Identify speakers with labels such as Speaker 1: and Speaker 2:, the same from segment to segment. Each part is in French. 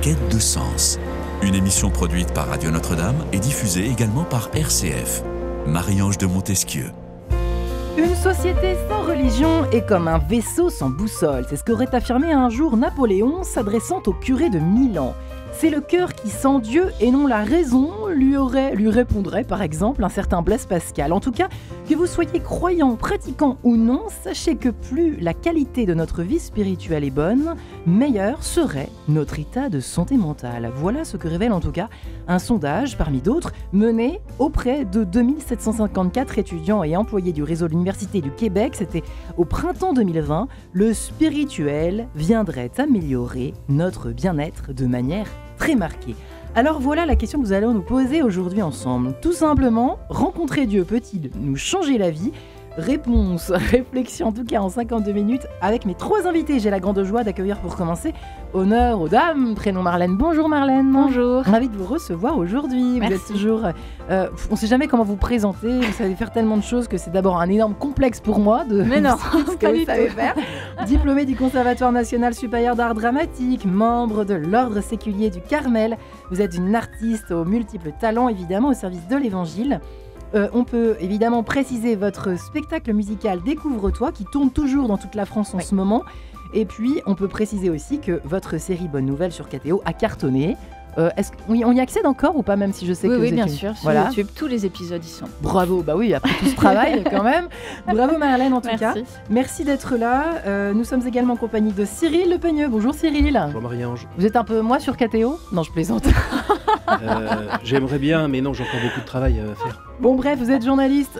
Speaker 1: quête de sens. Une émission produite par Radio Notre-Dame et diffusée également par RCF. Marie-Ange de Montesquieu.
Speaker 2: Une société sans religion est comme un vaisseau sans boussole. C'est ce qu'aurait affirmé un jour Napoléon s'adressant au curé de Milan. C'est le cœur qui sent Dieu et non la raison, lui répondrait par exemple un certain Blaise Pascal. En tout cas, que vous soyez croyant, pratiquant ou non, sachez que plus la qualité de notre vie spirituelle est bonne, meilleur serait notre état de santé mentale. Voilà ce que révèle en tout cas un sondage parmi d'autres mené auprès de 2754 étudiants et employés du réseau de l'Université du Québec. C'était au printemps 2020. Le spirituel viendrait améliorer notre bien-être de manière très marquée. Alors voilà la question que nous allons nous poser aujourd'hui ensemble. Tout simplement, rencontrer Dieu peut-il nous changer la vie ? Réponse, réflexion en tout cas en 52 minutes avec mes 3 invités. J'ai la grande joie d'accueillir pour commencer honneur aux dames, prénom Marlène. Bonjour Marlène.
Speaker 3: Bonjour.
Speaker 2: Ravi de vous recevoir aujourd'hui.
Speaker 3: Merci.
Speaker 2: Vous êtes toujours, on ne sait jamais comment vous présenter, vous savez faire tellement de choses que c'est d'abord un énorme complexe pour moi de
Speaker 3: Mais non,
Speaker 2: ce que vous savez faire. Diplômée du Conservatoire National Supérieur d'Art Dramatique, membre de l'Ordre Séculier du Carmel, vous êtes une artiste aux multiples talents évidemment au service de l'Évangile. On peut évidemment préciser votre spectacle musical Découvre-toi qui tourne toujours dans toute la France en ce moment. Et puis, on peut préciser aussi que votre série Bonne Nouvelle sur KTO a cartonné. On y accède encore ou pas, même si je sais que vous
Speaker 3: Oui,
Speaker 2: êtes
Speaker 3: bien sûr, sur YouTube, tous les épisodes y sont.
Speaker 2: Bravo, bah oui, après tout ce travail quand même. Bravo Marlène en tout cas. Merci d'être là. Nous sommes également en compagnie de Cyril Le Peigneux. Bonjour Cyril.
Speaker 4: Bonjour Marie-Ange.
Speaker 2: Vous êtes un peu moi sur KTO ? Non, je plaisante.
Speaker 4: J'aimerais bien, mais non, j'ai encore beaucoup de travail à faire.
Speaker 2: Bon bref, vous êtes journaliste,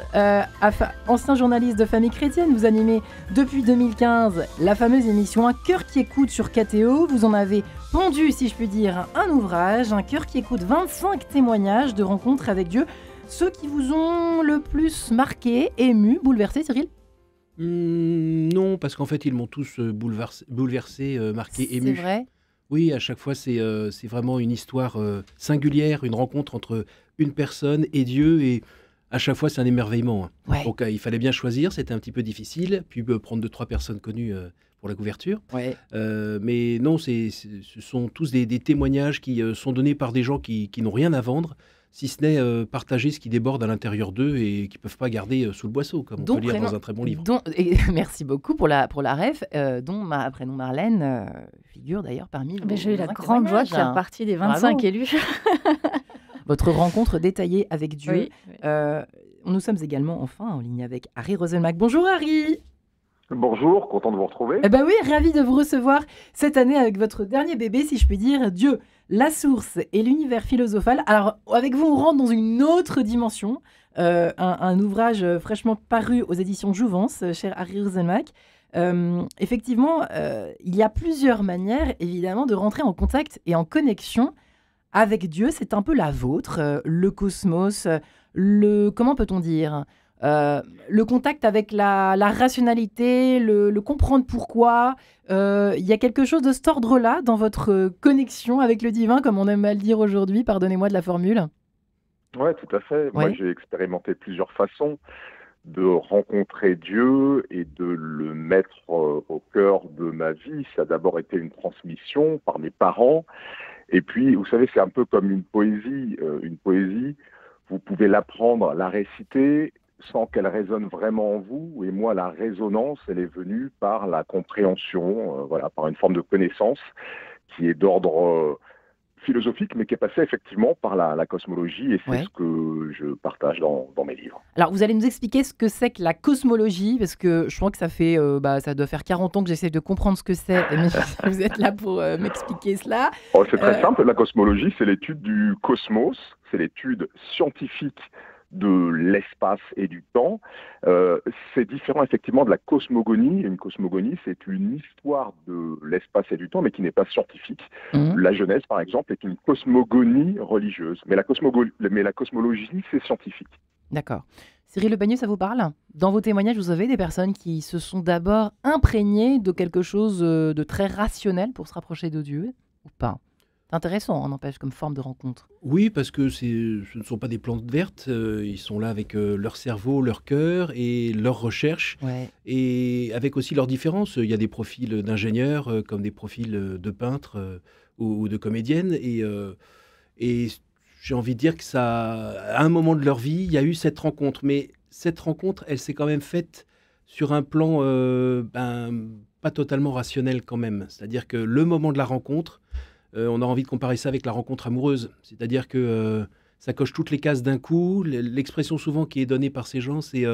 Speaker 2: ancien journaliste de Famille Chrétienne, vous animez depuis 2015 la fameuse émission Un cœur qui écoute sur KTO. Vous en avez pondu, si je puis dire, un ouvrage, Un cœur qui écoute, 25 témoignages de rencontres avec Dieu. Ceux qui vous ont le plus marqué, ému, bouleversé, Cyril ?
Speaker 4: Non, parce qu'en fait, ils m'ont tous bouleversé, marqué, ému.
Speaker 2: C'est vrai ?
Speaker 4: Oui, à chaque fois, c'est vraiment une histoire singulière, une rencontre entre une personne et Dieu, et à chaque fois, c'est un émerveillement.
Speaker 2: Ouais.
Speaker 4: Donc, il fallait bien choisir, c'était un petit peu difficile, puis prendre 2-3 personnes connues pour la couverture.
Speaker 2: Ouais.
Speaker 4: Mais non, ce sont tous des témoignages qui sont donnés par des gens qui n'ont rien à vendre, si ce n'est partager ce qui déborde à l'intérieur d'eux et qui ne peuvent pas garder sous le boisseau, comme on peut lire dans un très bon livre.
Speaker 2: Merci beaucoup pour la ref, dont prénom Marlène figure d'ailleurs parmi vos
Speaker 3: J'ai eu la grande joie de faire partie des 25
Speaker 2: Bravo.
Speaker 3: élus.
Speaker 2: Votre rencontre détaillée avec Dieu.
Speaker 3: Oui.
Speaker 2: Nous sommes également enfin en ligne avec Harry Roselmack. Bonjour Harry.
Speaker 5: Bonjour, content de vous retrouver.
Speaker 2: Eh ben oui, ravi de vous recevoir cette année avec votre dernier bébé, si je puis dire, Dieu, la source et l'univers philosophal. Alors, avec vous, on rentre dans une autre dimension, un ouvrage fraîchement paru aux éditions Jouvence, cher Harry Roselmack. Effectivement, il y a plusieurs manières, évidemment, de rentrer en contact et en connexion avec Dieu. C'est un peu la vôtre, le cosmos, comment peut-on dire ? Le contact avec la rationalité, le comprendre pourquoi. Il y a quelque chose de cet ordre-là dans votre connexion avec le divin, comme on aime à le dire aujourd'hui. Pardonnez-moi de la formule.
Speaker 5: Oui, tout à fait.
Speaker 2: Ouais.
Speaker 5: Moi, j'ai expérimenté plusieurs façons de rencontrer Dieu et de le mettre au cœur de ma vie. Ça a d'abord été une transmission par mes parents. Et puis, vous savez, c'est un peu comme une poésie. Une poésie, vous pouvez l'apprendre, la réciter sans qu'elle résonne vraiment en vous. Et moi, la résonance, elle est venue par la compréhension, par une forme de connaissance qui est d'ordre philosophique, mais qui est passée effectivement par la cosmologie. Et c'est ce que je partage dans mes livres.
Speaker 2: Alors, vous allez nous expliquer ce que c'est que la cosmologie, parce que je crois que ça fait, ça doit faire 40 ans que j'essaie de comprendre ce que c'est. Mais vous êtes là pour m'expliquer cela.
Speaker 5: C'est très simple. La cosmologie, c'est l'étude du cosmos. C'est l'étude scientifique de l'espace et du temps. C'est différent effectivement de la cosmogonie. Une cosmogonie, c'est une histoire de l'espace et du temps, mais qui n'est pas scientifique. La Genèse, par exemple, est une cosmogonie religieuse. Mais la cosmologie, c'est scientifique.
Speaker 2: D'accord. Cyril Le Peigneux, ça vous parle ? Dans vos témoignages, vous avez des personnes qui se sont d'abord imprégnées de quelque chose de très rationnel pour se rapprocher de Dieu, ou pas ? intéressant, n'empêche, comme forme de rencontre.
Speaker 4: Oui, parce que ce ne sont pas des plantes vertes, ils sont là avec leur cerveau, leur cœur et leur recherche, et avec aussi leurs différences. Il y a des profils d'ingénieurs comme des profils de peintres ou de comédiennes, et j'ai envie de dire que à un moment de leur vie, il y a eu cette rencontre, mais cette rencontre, elle s'est quand même faite sur un plan pas totalement rationnel quand même. C'est-à-dire que le moment de la rencontre, on a envie de comparer ça avec la rencontre amoureuse. C'est-à-dire que ça coche toutes les cases d'un coup. L'expression souvent qui est donnée par ces gens, c'est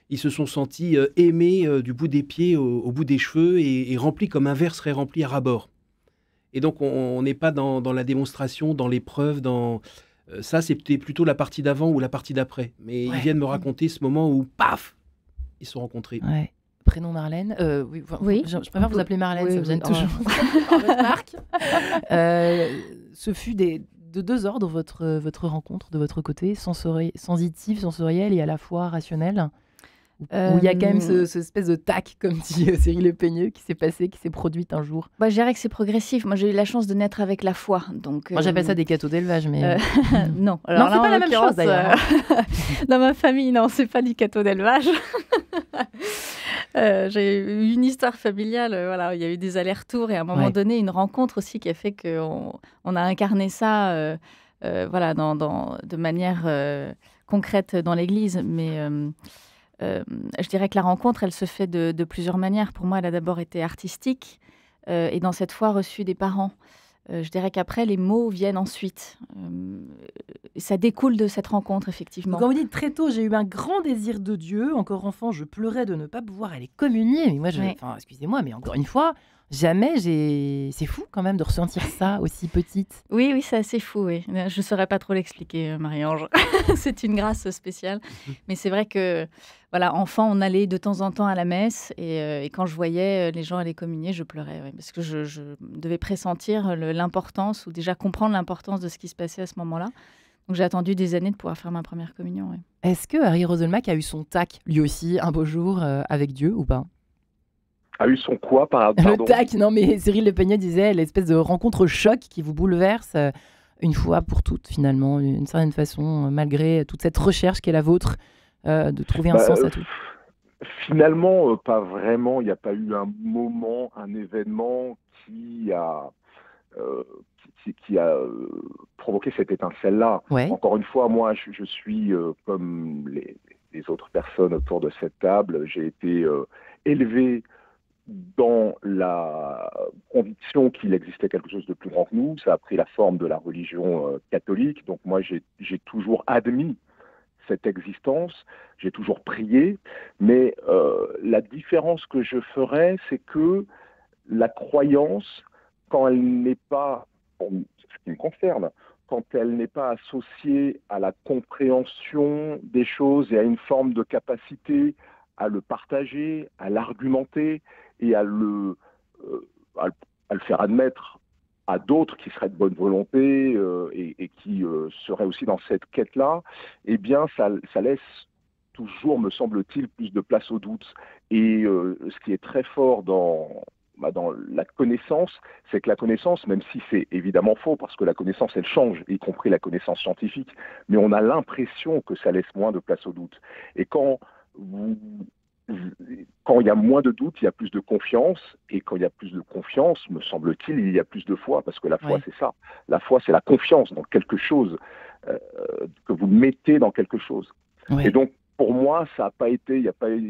Speaker 4: ils se sont sentis aimés du bout des pieds au bout des cheveux et remplis comme un verre serait rempli à ras-bord. Et donc, on n'est pas dans la démonstration, dans l'épreuve, ça, c'était plutôt la partie d'avant ou la partie d'après. Mais ils viennent me raconter ce moment où, paf, ils se sont rencontrés.
Speaker 2: Ouais. Prénom Marlène. Oui. Je préfère vous appeler Marlène, ça me gêne toujours. Ce fut de deux ordres, votre rencontre, de votre côté, sensitive, sensorielle et à la fois rationnelle. Où il y a quand même ce espèce de tac, comme dit Cyril Le Peigneux, qui s'est passé, qui s'est produite un jour.
Speaker 3: Je dirais que c'est progressif. Moi, j'ai eu la chance de naître avec la foi. Donc,
Speaker 2: moi, j'appelle ça des cadeaux d'élevage, mais...
Speaker 3: non.
Speaker 2: Alors, non, c'est pas la même chose, d'ailleurs.
Speaker 3: Dans ma famille, non, c'est pas du cadeau d'élevage. J'ai eu une histoire familiale, il y a eu des allers-retours et à un moment donné, une rencontre aussi qui a fait qu'on a incarné ça de manière concrète dans l'Église. Mais... je dirais que la rencontre, elle se fait de plusieurs manières. Pour moi, elle a d'abord été artistique et dans cette foi reçue des parents. Je dirais qu'après, les mots viennent ensuite. Ça découle de cette rencontre, effectivement.
Speaker 2: Donc, quand vous dites très tôt, j'ai eu un grand désir de Dieu. Encore enfant, je pleurais de ne pas pouvoir aller communier. Mais moi, excusez-moi, mais encore une fois, jamais c'est fou quand même de ressentir ça aussi petite.
Speaker 3: Oui, c'est assez fou, oui. Je ne saurais pas trop l'expliquer, Marie-Ange. C'est une grâce spéciale. Mais c'est vrai que, enfant, on allait de temps en temps à la messe et quand je voyais les gens aller communier, je pleurais. Oui, parce que je devais pressentir l'importance ou déjà comprendre l'importance de ce qui se passait à ce moment-là. Donc j'ai attendu des années de pouvoir faire ma première communion. Oui.
Speaker 2: Est-ce que Harry Roselmack a eu son tac, lui aussi, un beau jour avec Dieu ou pas ?
Speaker 5: A eu son quoi, pardon ?
Speaker 2: Le tac, non mais Cyril Le Peigneux disait l'espèce de rencontre choc qui vous bouleverse une fois pour toutes finalement, d'une certaine façon, malgré toute cette recherche qui est la vôtre, de trouver un sens à tout.
Speaker 5: Finalement, pas vraiment. Il n'y a pas eu un moment, un événement qui a provoqué cette étincelle-là. Ouais. Encore une fois, moi, je suis comme les autres personnes autour de cette table. J'ai été élevé dans la conviction qu'il existait quelque chose de plus grand que nous. Ça a pris la forme de la religion catholique. Donc moi, j'ai toujours admis cette existence, j'ai toujours prié, mais la différence que je ferais, c'est que la croyance, quand elle n'est pas, pour ce qui me concerne, quand elle n'est pas associée à la compréhension des choses et à une forme de capacité à le partager, à l'argumenter et à le faire admettre à d'autres qui seraient de bonne volonté et qui seraient aussi dans cette quête-là, eh bien, ça laisse toujours, me semble-t-il, plus de place au doute. Et ce qui est très fort dans la connaissance, c'est que la connaissance, même si c'est évidemment faux, parce que la connaissance, elle change, y compris la connaissance scientifique, mais on a l'impression que ça laisse moins de place au doute. Et quand il y a moins de doute, il y a plus de confiance. Et quand il y a plus de confiance, me semble-t-il, il y a plus de foi. Parce que la foi, c'est ça. La foi, c'est la confiance dans quelque chose, que vous mettez dans quelque chose. Ouais. Et donc, pour moi, ça n'a pas été, il n'y a pas eu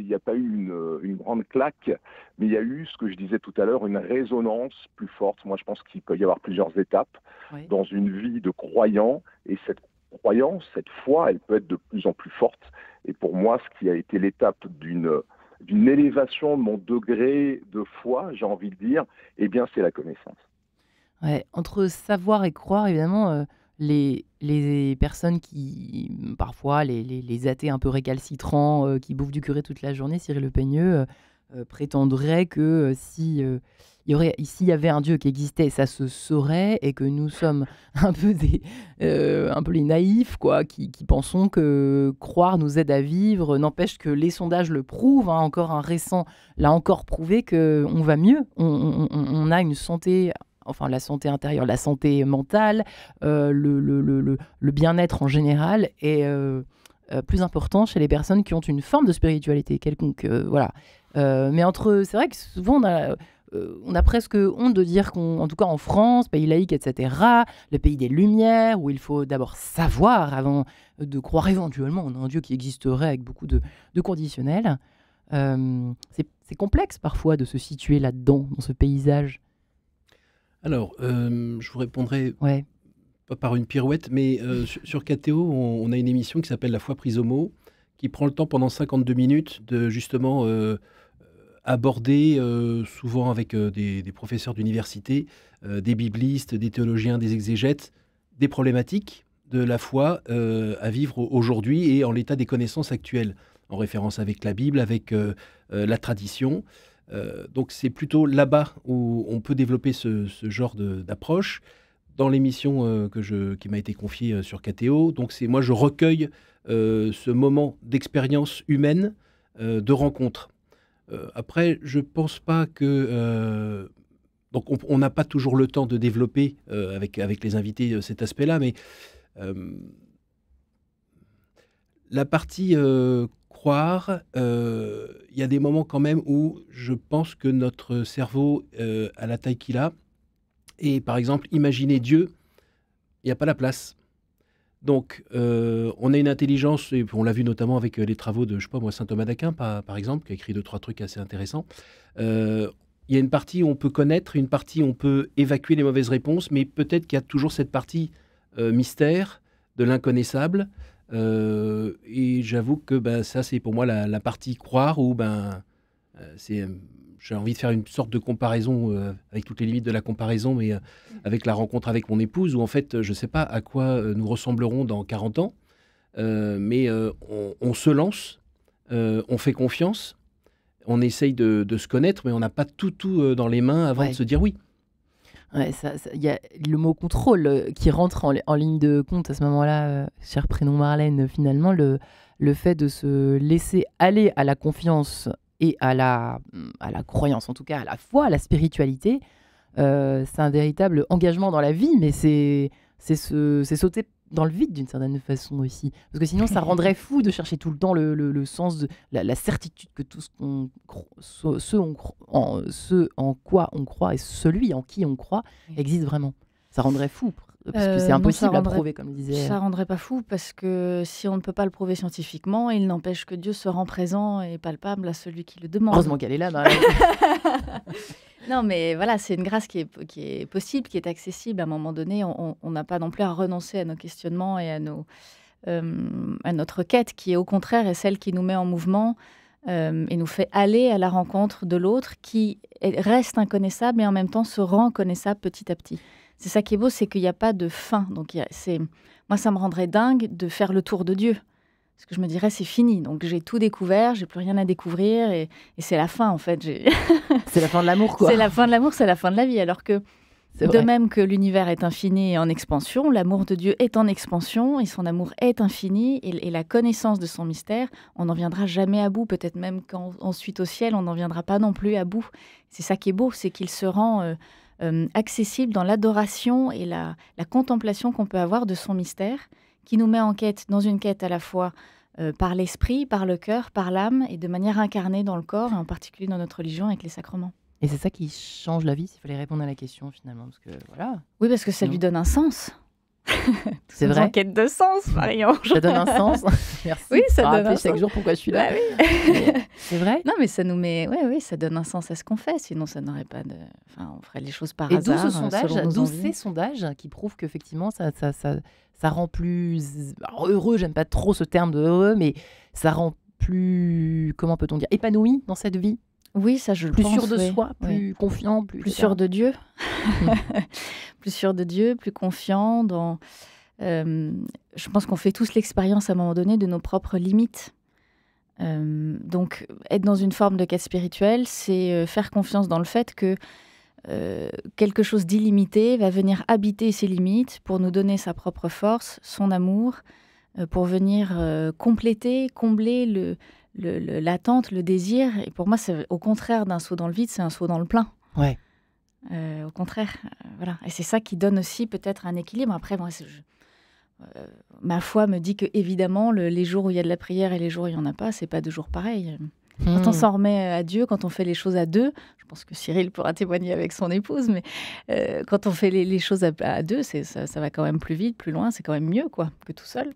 Speaker 5: une grande claque, mais il y a eu, ce que je disais tout à l'heure, une résonance plus forte. Moi, je pense qu'il peut y avoir plusieurs étapes dans une vie de croyant. Et cette croyance, cette foi, elle peut être de plus en plus forte. Et pour moi, ce qui a été l'étape d'une élévation de mon degré de foi, j'ai envie de dire, eh bien, c'est la connaissance.
Speaker 2: Ouais, entre savoir et croire, évidemment, les personnes qui, parfois, les athées un peu récalcitrants, qui bouffent du curé toute la journée, Cyril Le Peigneux, prétendraient que s'il y avait un Dieu qui existait, ça se saurait, et que nous sommes un peu les naïfs, quoi, qui pensons que croire nous aide à vivre. N'empêche que les sondages le prouvent, encore un récent l'a encore prouvé qu'on va mieux. On a une santé la santé intérieure, la santé mentale, le bien-être en général est plus important chez les personnes qui ont une forme de spiritualité quelconque. Mais c'est vrai que souvent on a presque honte de dire en tout cas en France, pays laïque, etc., le pays des Lumières, où il faut d'abord savoir avant de croire éventuellement en un Dieu qui existerait avec beaucoup de conditionnels. C'est complexe parfois de se situer là-dedans, dans ce paysage.
Speaker 4: Alors, je vous répondrai pas par une pirouette, mais sur KTO, on a une émission qui s'appelle La foi prise au mot, qui prend le temps pendant 52 minutes de justement aborder, souvent avec des professeurs d'université, des biblistes, des théologiens, des exégètes, des problématiques de la foi à vivre aujourd'hui et en l'état des connaissances actuelles, en référence avec la Bible, avec la tradition. Donc c'est plutôt là-bas où on peut développer ce genre d'approche. Dans l'émission qui m'a été confiée sur KTO, donc moi je recueille ce moment d'expérience humaine, de rencontre. Après, je pense pas que... donc on n'a pas toujours le temps de développer avec les invités cet aspect-là, mais la partie croire, il y a des moments quand même où je pense que notre cerveau à la taille qu'il a, et par exemple, imaginer Dieu, il n'y a pas la place. Donc, on a une intelligence, et on l'a vu notamment avec les travaux de, saint Thomas d'Aquin, par exemple, qui a écrit 2-3 trucs assez intéressants. Il y a une partie où on peut connaître, une partie où on peut évacuer les mauvaises réponses, mais peut-être qu'il y a toujours cette partie mystère de l'inconnaissable. Et j'avoue que ça, c'est pour moi la partie croire, où j'ai envie de faire une sorte de comparaison avec toutes les limites de la comparaison, mais avec la rencontre avec mon épouse, où en fait, je ne sais pas à quoi nous ressemblerons dans 40 ans, mais on se lance, on fait confiance, on essaye de se connaître, mais on n'a pas tout dans les mains avant de se dire oui.
Speaker 2: Ouais, il y a le mot contrôle qui rentre en ligne de compte à ce moment-là, cher prénom Marlène, finalement, le fait de se laisser aller à la confiance et à la croyance, en tout cas à la foi, à la spiritualité, c'est un véritable engagement dans la vie, mais c'est sauter dans le vide d'une certaine façon aussi. Parce que sinon, ça rendrait fou de chercher tout le temps le sens de la certitude que tout ce en quoi on croit et celui en qui on croit existe vraiment. Ça rendrait fou. Parce que c'est impossible à prouver, comme le disait.
Speaker 3: Ça rendrait pas fou, parce que si on ne peut pas le prouver scientifiquement, il n'empêche que Dieu se rend présent et palpable à celui qui le demande.
Speaker 2: Heureusement qu'elle est là.
Speaker 3: Non, mais voilà, c'est une grâce qui est possible, qui est accessible. À un moment donné, on n'a pas non plus à renoncer à nos questionnements et à notre quête, qui est au contraire est celle qui nous met en mouvement et nous fait aller à la rencontre de l'autre, qui reste inconnaissable et en même temps se rend connaissable petit à petit. C'est ça qui est beau, c'est qu'il n'y a pas de fin. Donc, moi, ça me rendrait dingue de faire le tour de Dieu. Parce que je me dirais, c'est fini. Donc, j'ai tout découvert, j'ai plus rien à découvrir. Et c'est la fin, en fait.
Speaker 2: C'est la fin de l'amour, quoi.
Speaker 3: C'est la fin de l'amour, c'est la fin de la vie. Alors que, de même que l'univers est infini et en expansion, l'amour de Dieu est en expansion et son amour est infini. Et la connaissance de son mystère, on n'en viendra jamais à bout. Peut-être même qu'ensuite au ciel, on n'en viendra pas non plus à bout. C'est ça qui est beau, c'est qu'il se rend... accessible dans l'adoration et la contemplation qu'on peut avoir de son mystère, qui nous met dans une quête à la fois par l'esprit, par le cœur, par l'âme, et de manière incarnée dans le corps, et en particulier dans notre religion avec les sacrements.
Speaker 2: Et c'est ça qui change la vie, s'il fallait répondre à la question finalement, parce que voilà.
Speaker 3: Oui, parce que ça lui donne un sens.
Speaker 2: C'est vrai.
Speaker 3: En quête de sens, Marion.
Speaker 2: Ça donne un sens. Merci.
Speaker 3: Oui, ça donne un
Speaker 2: chaque
Speaker 3: sens.
Speaker 2: jour pourquoi je suis là.
Speaker 3: Bah oui.
Speaker 2: C'est vrai.
Speaker 3: Non, mais ça nous met. Oui, ça donne un sens à ce qu'on fait. Sinon, ça n'aurait pas de. Enfin, on ferait les choses par hasard.
Speaker 2: Et d'où ces sondages qui prouvent qu'effectivement, ça rend plus heureux. J'aime pas trop ce terme de heureux, mais ça rend plus, comment peut-on dire, épanoui dans cette vie.
Speaker 3: Oui, ça je le
Speaker 2: pense.
Speaker 3: Plus sûr
Speaker 2: de soi, plus confiant, plus
Speaker 3: sûr de Dieu. Plus sûr de Dieu, plus confiant dans... je pense qu'on fait tous l'expérience à un moment donné de nos propres limites. Donc, être dans une forme de quête spirituelle, c'est faire confiance dans le fait que quelque chose d'illimité va venir habiter ces limites pour nous donner sa propre force, son amour, pour venir compléter, combler l'attente, le désir. Et pour moi, c'est au contraire d'un saut dans le vide, c'est un saut dans le plein.
Speaker 2: Ouais.
Speaker 3: Au contraire, voilà. Et c'est ça qui donne aussi peut-être un équilibre. Après, moi, ma foi me dit que évidemment, les jours où il y a de la prière et les jours où il n'y en a pas, c'est pas 2 jours pareils. Quand on s'en remet à Dieu, quand on fait les choses à 2, je pense que Cyril pourra témoigner avec son épouse, mais quand on fait les choses à 2, ça va quand même plus vite, plus loin, c'est quand même mieux quoi, que tout seul.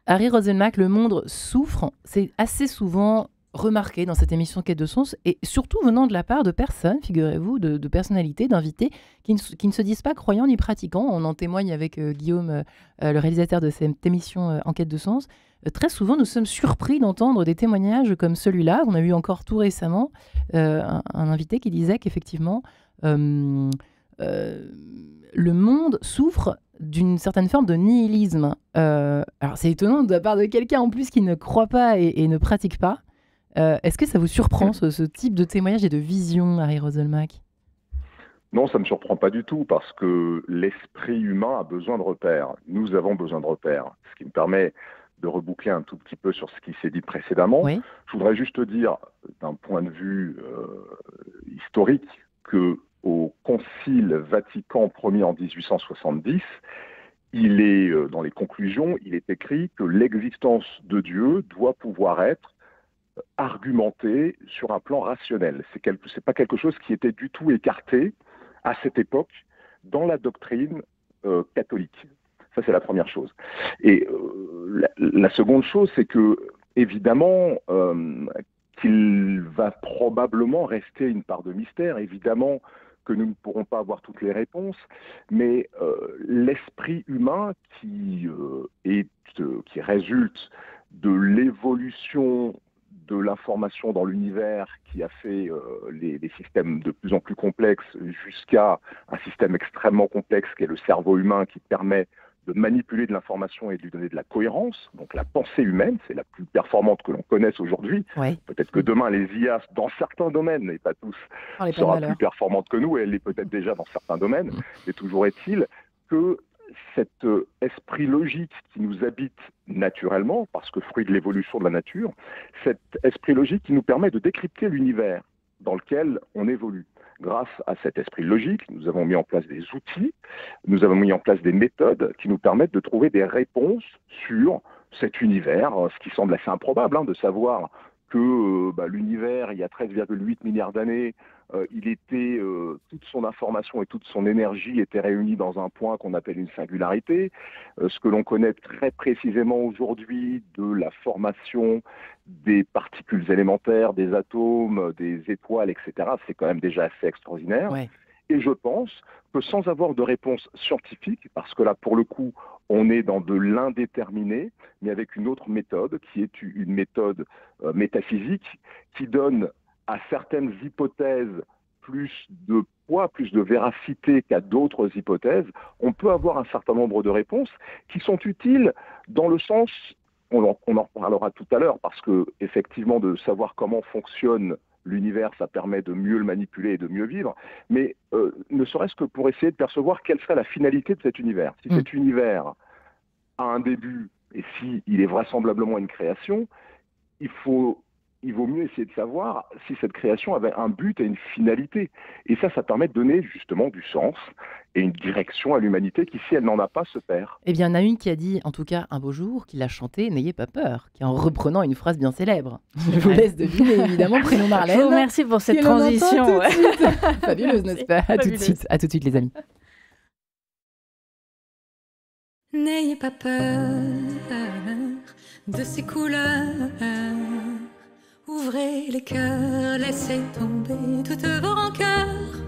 Speaker 2: Harry Roselmack, le monde souffre, c'est assez souvent remarqué dans cette émission Quête de Sens, et surtout venant de la part de personnes, figurez-vous, de personnalités, d'invités, qui ne se disent pas croyants ni pratiquants. On en témoigne avec Guillaume, le réalisateur de cette émission En Quête de Sens. Très souvent, nous sommes surpris d'entendre des témoignages comme celui-là. On a eu encore tout récemment un invité qui disait qu'effectivement, le monde souffre d'une certaine forme de nihilisme. Alors, c'est étonnant de la part de quelqu'un en plus qui ne croit pas et ne pratique pas. Est-ce que ça vous surprend, ce type de témoignage et de vision, Harry Roselmack ?
Speaker 5: Non, ça ne me surprend pas du tout, parce que l'esprit humain a besoin de repères. Nous avons besoin de repères, ce qui me permet de reboucler un tout petit peu sur ce qui s'est dit précédemment.
Speaker 2: Oui.
Speaker 5: Je voudrais juste dire, d'un point de vue historique, qu'au Concile Vatican I en 1870, dans les conclusions, il est écrit que l'existence de Dieu doit pouvoir être argumentée sur un plan rationnel. C'est pas quelque chose qui était du tout écarté à cette époque dans la doctrine catholique. Ça, c'est la première chose. Et la seconde chose, c'est que, évidemment, qu'il va probablement rester une part de mystère, évidemment que nous ne pourrons pas avoir toutes les réponses, mais l'esprit humain qui résulte de l'évolution de l'information dans l'univers qui a fait les systèmes de plus en plus complexes jusqu'à un système extrêmement complexe qui est le cerveau humain, qui permet de manipuler de l'information et de lui donner de la cohérence. Donc la pensée humaine, c'est la plus performante que l'on connaisse aujourd'hui.
Speaker 2: Oui.
Speaker 5: Peut-être que demain, les IA, dans certains domaines, et pas tous, sera plus performante que nous, et elle l'est peut-être déjà dans certains domaines. Mais toujours est-il que cet esprit logique qui nous habite naturellement, parce que fruit de l'évolution de la nature, cet esprit logique qui nous permet de décrypter l'univers dans lequel on évolue. Grâce à cet esprit logique, nous avons mis en place des outils, nous avons mis en place des méthodes qui nous permettent de trouver des réponses sur cet univers, ce qui semble assez improbable, de savoir que l'univers, il y a 13,8 milliards d'années, toute son information et toute son énergie étaient réunies dans un point qu'on appelle une singularité. Ce que l'on connaît très précisément aujourd'hui de la formation des particules élémentaires, des atomes, des étoiles, etc., c'est quand même déjà assez extraordinaire.
Speaker 2: Ouais.
Speaker 5: Et je pense que sans avoir de réponse scientifique, parce que là, pour le coup, on est dans de l'indéterminé, mais avec une autre méthode, qui est une méthode métaphysique, qui donne à certaines hypothèses plus de poids, plus de véracité qu'à d'autres hypothèses, on peut avoir un certain nombre de réponses qui sont utiles dans le sens, on en parlera tout à l'heure, parce que effectivement de savoir comment fonctionne l'univers, ça permet de mieux le manipuler et de mieux vivre, mais ne serait-ce que pour essayer de percevoir quelle serait la finalité de cet univers. Si cet univers a un début et s'il est vraisemblablement une création, il vaut mieux essayer de savoir si cette création avait un but et une finalité. Et ça permet de donner justement du sens et une direction à l'humanité qui, si elle n'en a pas, se perd.
Speaker 2: Eh bien, il y en a une qui a dit, en tout cas un beau jour, qui l'a chanté « N'ayez pas peur », qui en reprenant une phrase bien célèbre. Je vous laisse deviner, évidemment, prénom Marlène.
Speaker 3: Je vous remercie pour cette transition.
Speaker 2: Fabuleuse, n'est-ce pas ? À tout de suite. À tout de suite, les amis.
Speaker 6: N'ayez pas peur de ces couleurs. Ouvrez les cœurs, laissez tomber toutes vos rancœurs.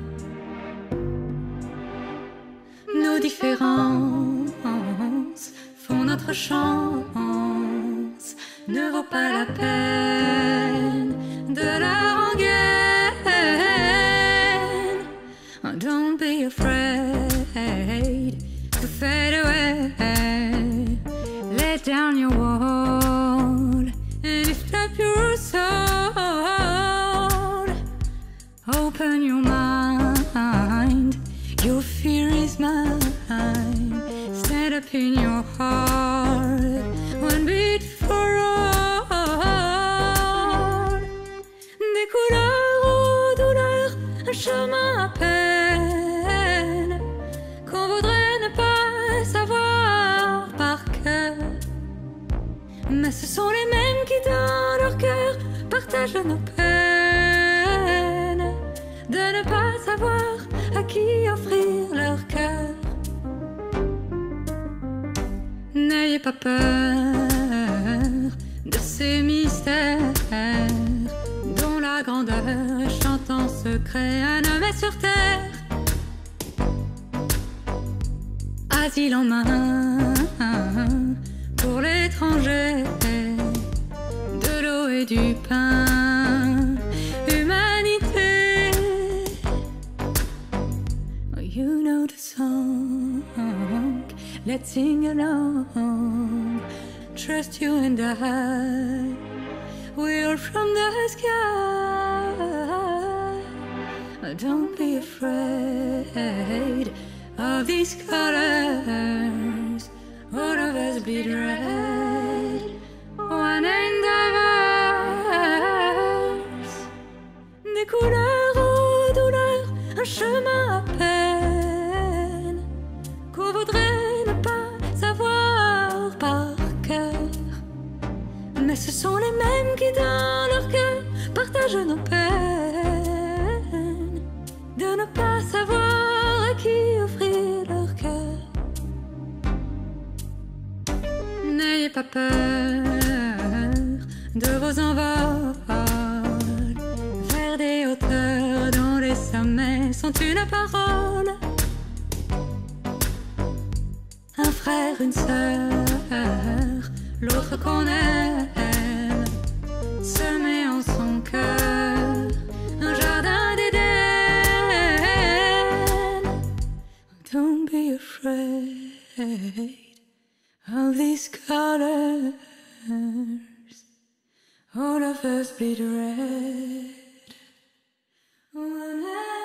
Speaker 6: Nos différences font notre chance. Ne vaut pas la peine de la rengaine. Don't be afraid to fade away. Let down your wall and lift up your soul. Open your mind, your fear is mine. Stand up in your heart, one beat for all. un chemin à peine qu'on voudrait ne pas savoir par cœur. Mais ce sont les mêmes qui dans leur cœur partagent nos peines de ne pas savoir à qui offrir leur cœur. N'ayez pas peur de ces mystères dont la grandeur chante en secret un homme est sur terre. Asile en main pour l'étranger, de l'eau et du pain, humanité. You know the song, let's sing along. Trust you and I, we're from the sky. Don't be afraid of these colors. All of us bleed red, one and diverse. Des couleurs aux douleurs, un chemin à peine qu'on voudrait ne pas savoir par cœur. Mais ce sont les mêmes qui dans leur cœur partagent nos peines de ne pas savoir à qui offrir leur cœur. N'ayez pas peur de vos envols vers des hauteurs dont les sommets sont une parole. Un frère, une sœur, l'autre qu'on aime, semé en son cœur un jardin d'Éden. Don't be afraid of these colors, all of us bleed red, one and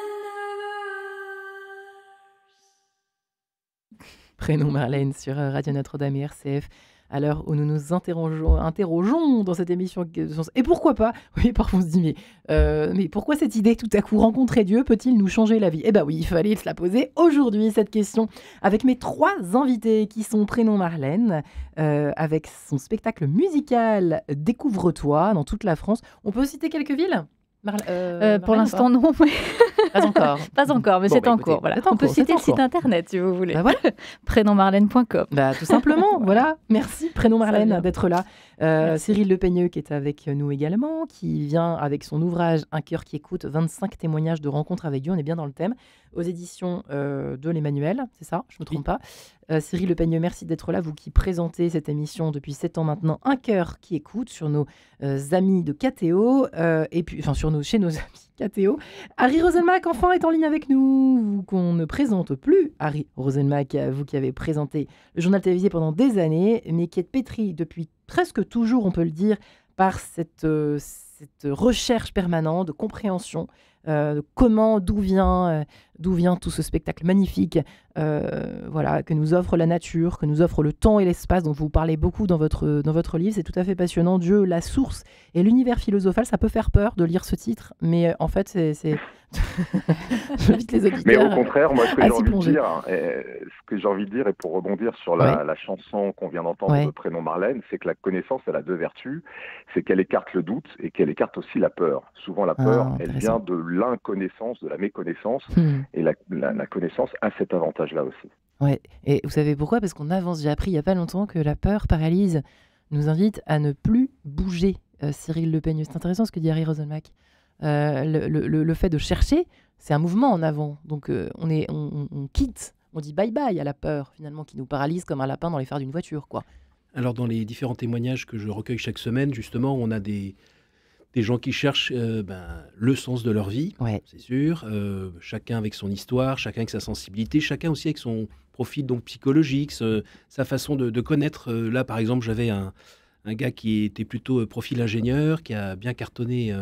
Speaker 2: Prénom Marlène sur Radio Notre-Dame et RCF, à l'heure où nous nous interrogeons dans cette émission. Et pourquoi pas, oui, parfois on se dit, mais pourquoi cette idée tout à coup, rencontrer Dieu peut-il nous changer la vie? Eh bien oui, il fallait se la poser aujourd'hui, cette question, avec mes 3 invités qui sont Prénom Marlène, avec son spectacle musical Découvre-toi dans toute la France. On peut citer quelques villes?
Speaker 3: Pour l'instant, non. Mais...
Speaker 2: Pas encore.
Speaker 3: Pas encore, mais c'est en cours. Voilà. On peut citer le site internet si vous voulez.
Speaker 2: Bah voilà.
Speaker 3: Prénommarlène.com.
Speaker 2: Bah, tout simplement, voilà. Merci Prénom Marlène d'être là. Cyril Lepeigneux qui est avec nous également, qui vient avec son ouvrage Un cœur qui écoute, 25 témoignages de rencontres avec Dieu. On est bien dans le thème. Aux éditions de l'Emmanuel, c'est ça? Je ne me trompe pas. Cyril Lepeigneux, merci d'être là. Vous qui présentez cette émission depuis 7 ans maintenant, Un cœur qui écoute, sur nos amis de KTO, et puis, enfin, chez nos amis KTO. Harry Roselmack, enfin, est en ligne avec nous, vous qu'on ne présente plus. Harry Roselmack, vous qui avez présenté le journal télévisé pendant des années, mais qui est pétri depuis presque toujours, on peut le dire, par cette recherche permanente de compréhension, d'où vient tout ce spectacle magnifique, voilà, que nous offre la nature, que nous offre le temps et l'espace, dont vous parlez beaucoup dans votre livre. C'est tout à fait passionnant. Dieu, la source et l'univers philosophal. Ça peut faire peur de lire ce titre, mais en fait, c'est... J'invite les auditeurs.
Speaker 5: Mais au contraire, moi, ce que j'ai envie de dire, et pour rebondir sur la chanson qu'on vient d'entendre de Prénom Marlène, c'est que la connaissance, elle a 2 vertus. C'est qu'elle écarte le doute et qu'elle écarte aussi la peur. Souvent, la peur, elle vient de l'inconnaissance, de la méconnaissance. Et la connaissance a cet avantage-là aussi.
Speaker 2: Ouais. Et vous savez pourquoi? Parce qu'on avance. J'ai appris il n'y a pas longtemps que la peur paralyse, nous invite à ne plus bouger. Cyril Lepeigneux, c'est intéressant ce que dit Harry Roselmack. Le fait de chercher, c'est un mouvement en avant. Donc on quitte, on dit bye-bye à la peur, finalement, qui nous paralyse comme un lapin dans les phares d'une voiture, quoi.
Speaker 4: Alors, dans les différents témoignages que je recueille chaque semaine, justement, on a des gens qui cherchent le sens de leur vie, c'est sûr. Chacun avec son histoire, chacun avec sa sensibilité, chacun aussi avec son profil donc psychologique, sa façon de connaître. Là, par exemple, j'avais un gars qui était plutôt profil ingénieur, qui a bien cartonné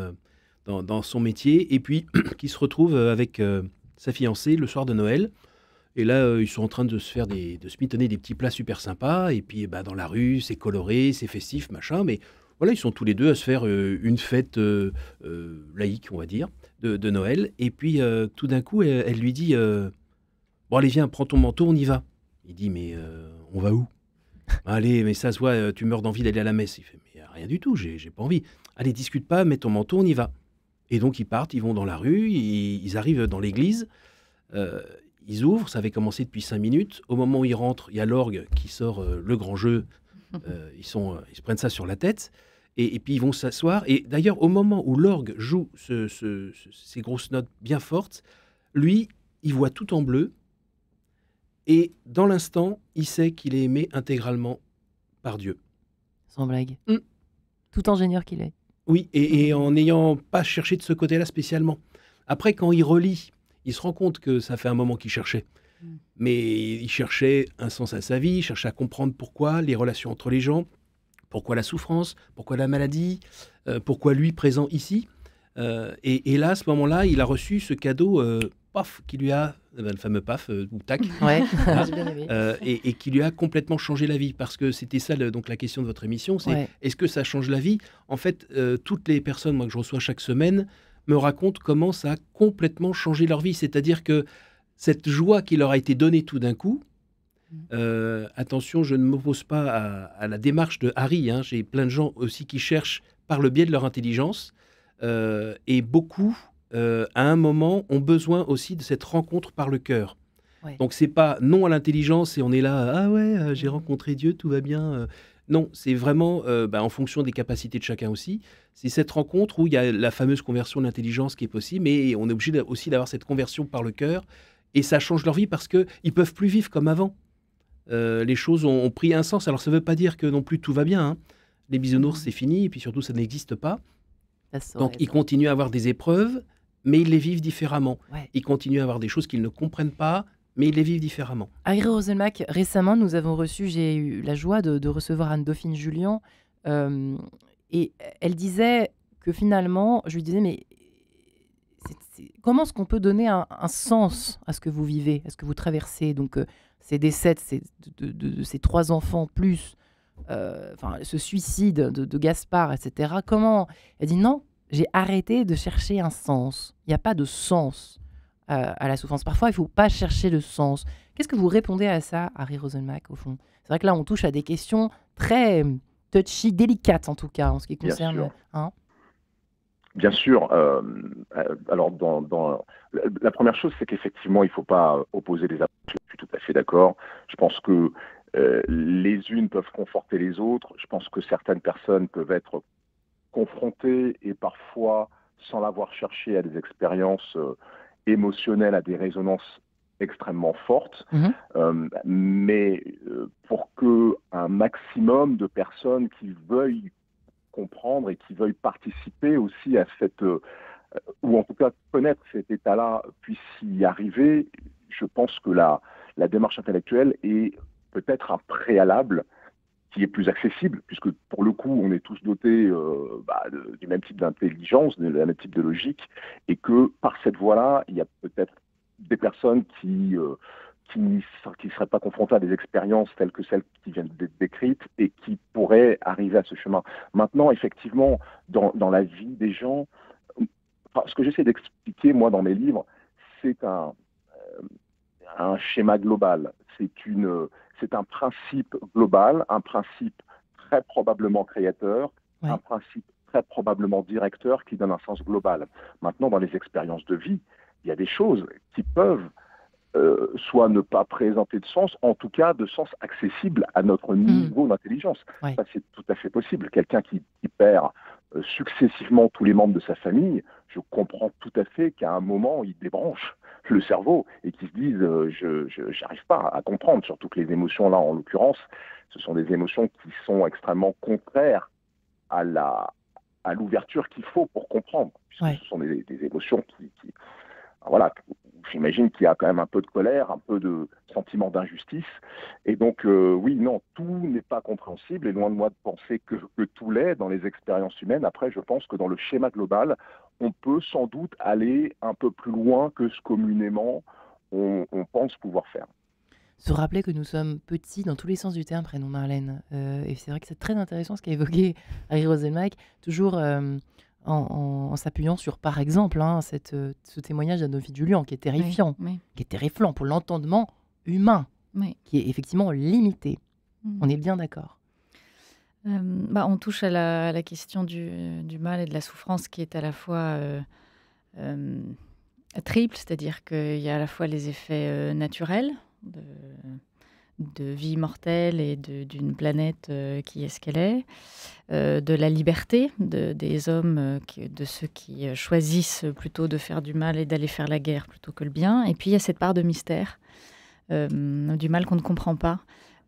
Speaker 4: dans son métier, et puis qui se retrouve avec sa fiancée le soir de Noël. Et là, ils sont en train de se mitonner des petits plats super sympas. Et puis, dans la rue, c'est coloré, c'est festif, machin. Mais Voilà, ils sont tous les deux à se faire une fête laïque, on va dire, de Noël. Et puis, tout d'un coup, elle lui dit bon, allez, viens, prends ton manteau, on y va. Il dit mais on va où? Allez, mais ça se voit, tu meurs d'envie d'aller à la messe. Il fait mais rien du tout, j'ai pas envie. Allez, discute pas, mets ton manteau, on y va. Et donc, ils partent, ils vont dans la rue, ils arrivent dans l'église. Ils ouvrent, ça avait commencé depuis 5 minutes. Au moment où ils rentrent, il y a l'orgue qui sort le grand jeu. Ils se prennent ça sur la tête. Et puis ils vont s'asseoir. Et d'ailleurs, au moment où l'orgue joue ces grosses notes bien fortes, lui, il voit tout en bleu. Et dans l'instant, il sait qu'il est aimé intégralement par Dieu.
Speaker 2: Sans blague. Tout ingénieur qu'il est.
Speaker 4: Oui, et en n'ayant pas cherché de ce côté-là spécialement. Après, quand il relit, il se rend compte que ça fait un moment qu'il cherchait. Mais il cherchait un sens à sa vie, il cherchait à comprendre pourquoi, les relations entre les gens, pourquoi la souffrance, pourquoi la maladie, pourquoi lui présent ici. Et là, à ce moment-là, il a reçu ce cadeau, paf, qui lui a, le fameux paf, ou tac,
Speaker 2: Ouais, j'ai bien aimé.
Speaker 4: et qui lui a complètement changé la vie. Parce que c'était ça, donc la question de votre émission, c'est est-ce que ça change la vie? En fait, toutes les personnes moi, que je reçois chaque semaine me racontent comment ça a complètement changé leur vie. C'est-à-dire que cette joie qui leur a été donnée tout d'un coup, attention, je ne m'oppose pas à la démarche de Harry. J'ai plein de gens aussi qui cherchent par le biais de leur intelligence. Et beaucoup, à un moment, ont besoin aussi de cette rencontre par le cœur. Ouais. Donc, c'est pas non à l'intelligence et on est là, ah ouais, j'ai rencontré Dieu, tout va bien. Non, c'est vraiment en fonction des capacités de chacun aussi. C'est cette rencontre où il y a la fameuse conversion de l'intelligence qui est possible, mais on est obligé aussi d'avoir cette conversion par le cœur. Et ça change leur vie parce qu'ils ne peuvent plus vivre comme avant. Les choses ont pris un sens. Alors, ça ne veut pas dire que non plus tout va bien. Les bisounours, c'est fini. Et puis surtout, ça n'existe pas. Donc, ils continuent à avoir des épreuves, mais ils les vivent différemment. Ouais. Ils continuent à avoir des choses qu'ils ne comprennent pas, mais ils les vivent différemment.
Speaker 2: Harry Roselmack, récemment, j'ai eu la joie de recevoir Anne-Dauphine Julien. Et elle disait que finalement, je lui disais, mais comment est-ce qu'on peut donner un sens à ce que vous vivez, à ce que vous traversez? Donc, ces décès de ces 3 enfants, plus ce suicide de Gaspard, etc. Comment? Elle dit non, j'ai arrêté de chercher un sens. Il n'y a pas de sens à la souffrance. Parfois, il ne faut pas chercher de sens. Qu'est-ce que vous répondez à ça, Harry Roselmack, au fond? C'est vrai que là, on touche à des questions très touchy, délicates en tout cas, en ce qui concerne...
Speaker 5: Bien sûr. Alors, la première chose, c'est qu'effectivement, il ne faut pas opposer les approches. Je suis tout à fait d'accord. Je pense que les unes peuvent conforter les autres. Je pense que certaines personnes peuvent être confrontées et parfois, sans l'avoir cherché, à des expériences émotionnelles, à des résonances extrêmement fortes. Mais pour qu'un maximum de personnes qui veuillent comprendre et qui veuillent participer aussi à cette, ou en tout cas connaître cet état-là, puissent y arriver, je pense que la démarche intellectuelle est peut-être un préalable qui est plus accessible, puisque pour le coup, on est tous dotés du même type d'intelligence, du même type de logique, et que par cette voie-là, il y a peut-être des personnes qui ne seraient pas confrontées à des expériences telles que celles qui viennent d'être décrites et qui pourraient arriver à ce chemin. Maintenant, effectivement, dans la vie des gens, ce que j'essaie d'expliquer, moi, dans mes livres, c'est un schéma global. C'est un principe global, un principe très probablement créateur, un principe très probablement directeur qui donne un sens global. Maintenant, dans les expériences de vie, il y a des choses qui peuvent soit ne pas présenter de sens, en tout cas de sens accessible à notre niveau d'intelligence. Ça, c'est tout à fait possible. Quelqu'un qui perd successivement tous les membres de sa famille, je comprends tout à fait qu'à un moment, il débranche le cerveau et qu'il se dise je n'arrive pas à comprendre, surtout que les émotions, là, en l'occurrence, ce sont des émotions qui sont extrêmement contraires à l'ouverture qu'il faut pour comprendre. Ce sont des émotions qui voilà, j'imagine qu'il y a quand même un peu de colère, un peu de sentiment d'injustice. Et donc, oui, non, tout n'est pas compréhensible. Et loin de moi de penser que tout l'est dans les expériences humaines. Après, je pense que dans le schéma global, on peut sans doute aller un peu plus loin que ce communément on pense pouvoir faire.
Speaker 2: se rappeler que nous sommes petits dans tous les sens du terme, prénom Marlène. Et c'est vrai que c'est très intéressant ce qu'a évoqué Harry Roselmack, toujours en s'appuyant sur, par exemple, ce témoignage d'Anne-Sophie Julian, qui est terrifiant, qui est terrifiant pour l'entendement humain, qui est effectivement limité. On est bien d'accord.
Speaker 3: On touche à la question du mal et de la souffrance qui est à la fois triple, c'est-à-dire qu'il y a à la fois les effets naturels de vie mortelle et d'une planète qui est ce qu'elle est, de la liberté des hommes, de ceux qui choisissent plutôt de faire du mal et d'aller faire la guerre plutôt que le bien. Et puis il y a cette part de mystère, du mal qu'on ne comprend pas.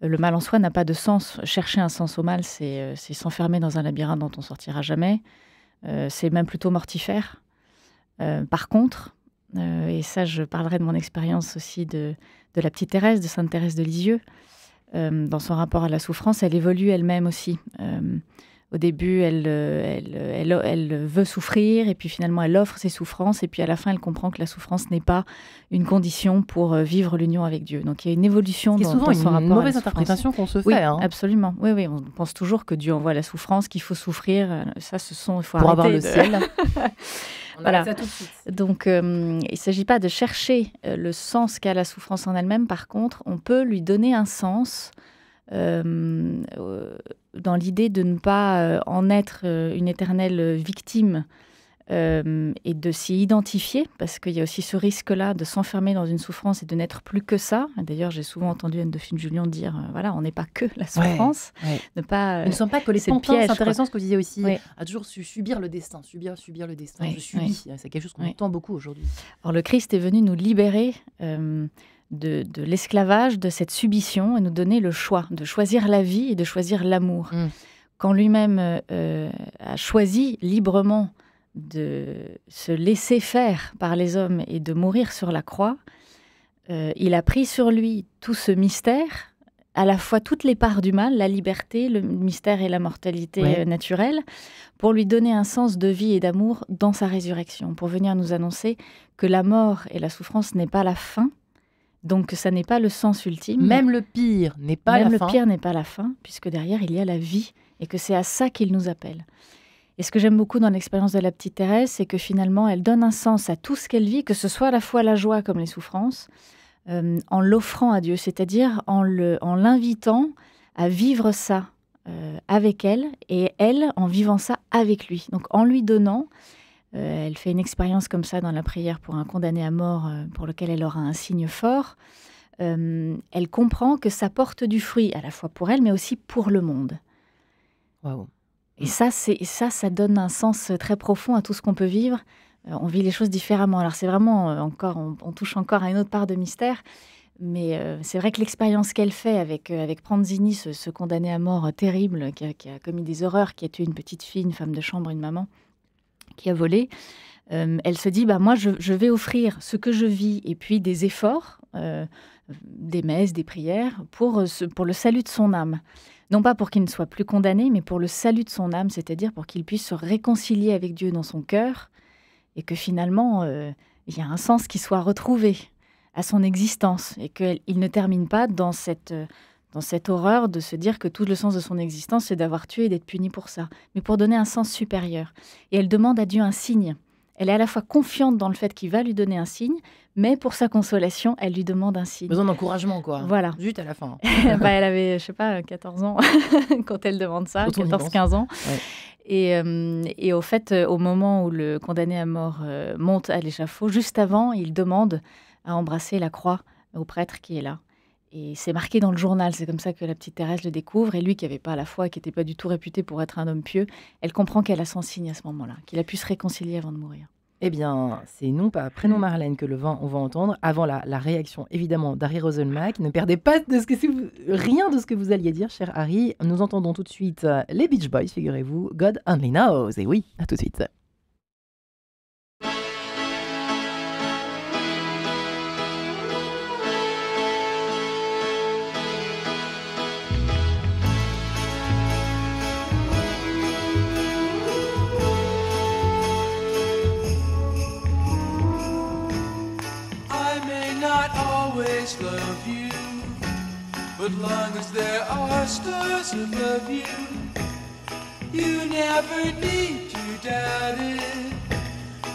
Speaker 3: Le mal en soi n'a pas de sens. Chercher un sens au mal, c'est s'enfermer dans un labyrinthe dont on ne sortira jamais. C'est même plutôt mortifère. Par contre, et ça je parlerai de mon expérience aussi de la petite Thérèse, de Sainte Thérèse de Lisieux, dans son rapport à la souffrance, elle évolue elle-même aussi. Au début, elle veut souffrir, et puis finalement, elle offre ses souffrances, et puis à la fin, elle comprend que la souffrance n'est pas une condition pour vivre l'union avec Dieu. Donc, il y a une évolution dans son rapport à la souffrance. C'est souvent une mauvaise
Speaker 2: interprétation qu'on se fait.
Speaker 3: Oui, absolument. Oui, on pense toujours que Dieu envoie la souffrance, qu'il faut souffrir. Ça, il faut
Speaker 2: pour avoir le ciel.
Speaker 3: Voilà. Ça tout de suite. Donc, il ne s'agit pas de chercher le sens qu'a la souffrance en elle-même. Par contre, on peut lui donner un sens dans l'idée de ne pas en être une éternelle victime et de s'y identifier, parce qu'il y a aussi ce risque-là de s'enfermer dans une souffrance et de n'être plus que ça. D'ailleurs, j'ai souvent entendu Anne-Dauphine Julian dire, voilà, on n'est pas que la souffrance.
Speaker 2: Nous ne sommes pas que les pantins. C'est intéressant ce que vous disiez aussi, à toujours subir le destin, subir le destin. Je subis, c'est quelque chose qu'on entend beaucoup aujourd'hui.
Speaker 3: Alors le Christ est venu nous libérer de l'esclavage, de cette submission, et nous donner le choix de choisir la vie et de choisir l'amour. Quand lui-même a choisi librement de se laisser faire par les hommes et de mourir sur la croix, il a pris sur lui tout ce mystère, à la fois toutes les parts du mal, la liberté, le mystère et la mortalité naturelle, pour lui donner un sens de vie et d'amour dans sa résurrection, pour venir nous annoncer que la mort et la souffrance n'est pas la fin, donc ça n'est pas le sens ultime.
Speaker 2: Même le pire n'est pas la fin.
Speaker 3: Même le pire n'est pas la fin, puisque derrière il y a la vie, et que c'est à ça qu'il nous appelle. Et ce que j'aime beaucoup dans l'expérience de la petite Thérèse, c'est que finalement, elle donne un sens à tout ce qu'elle vit, que ce soit à la fois la joie comme les souffrances, en l'offrant à Dieu, c'est-à-dire en l'invitant à vivre ça avec elle, et elle en vivant ça avec lui. Donc en lui donnant, elle fait une expérience comme ça dans la prière pour un condamné à mort pour lequel elle aura un signe fort. Elle comprend que ça porte du fruit, à la fois pour elle, mais aussi pour le monde.
Speaker 2: Waouh.
Speaker 3: Et ça donne un sens très profond à tout ce qu'on peut vivre. On vit les choses différemment. Alors c'est vraiment on touche encore à une autre part de mystère, mais c'est vrai que l'expérience qu'elle fait avec Pranzini, ce condamné à mort terrible qui a commis des horreurs, qui a tué une petite fille, une femme de chambre, une maman, qui a volé, elle se dit moi je vais offrir ce que je vis et puis des efforts, des messes, des prières pour le salut de son âme. Non pas pour qu'il ne soit plus condamné, mais pour le salut de son âme, c'est-à-dire pour qu'il puisse se réconcilier avec Dieu dans son cœur et que finalement, il y a un sens qui soit retrouvé à son existence et qu'il ne termine pas dans cette horreur de se dire que tout le sens de son existence, c'est d'avoir tué et d'être puni pour ça, mais pour donner un sens supérieur. Et elle demande à Dieu un signe. Elle est à la fois confiante dans le fait qu'il va lui donner un signe, mais pour sa consolation, elle lui demande un signe.
Speaker 2: Besoin d'encouragement, quoi.
Speaker 3: Voilà.
Speaker 2: Zut, à la fin.
Speaker 3: Elle avait, 14 ans quand elle demande ça, 14-15 ans. Ouais. Et au fait, au moment où le condamné à mort monte à l'échafaud, juste avant, il demande à embrasser la croix au prêtre qui est là. Et c'est marqué dans le journal, c'est comme ça que la petite Thérèse le découvre. Et lui, qui n'avait pas la foi, qui n'était pas du tout réputé pour être un homme pieux, elle comprend qu'elle a son signe à ce moment-là, qu'il a pu se réconcilier avant de mourir.
Speaker 2: Eh bien, c'est non pas Prénom Marlène que on va entendre, avant la réaction évidemment d'Harry Roselmack. Ne perdez pas rien de ce que vous alliez dire, cher Harry. Nous entendons tout de suite les Beach Boys, figurez-vous, God Only Knows. Et oui, à tout de suite.
Speaker 7: Love you, But long as there are stars above you, you never need to doubt it.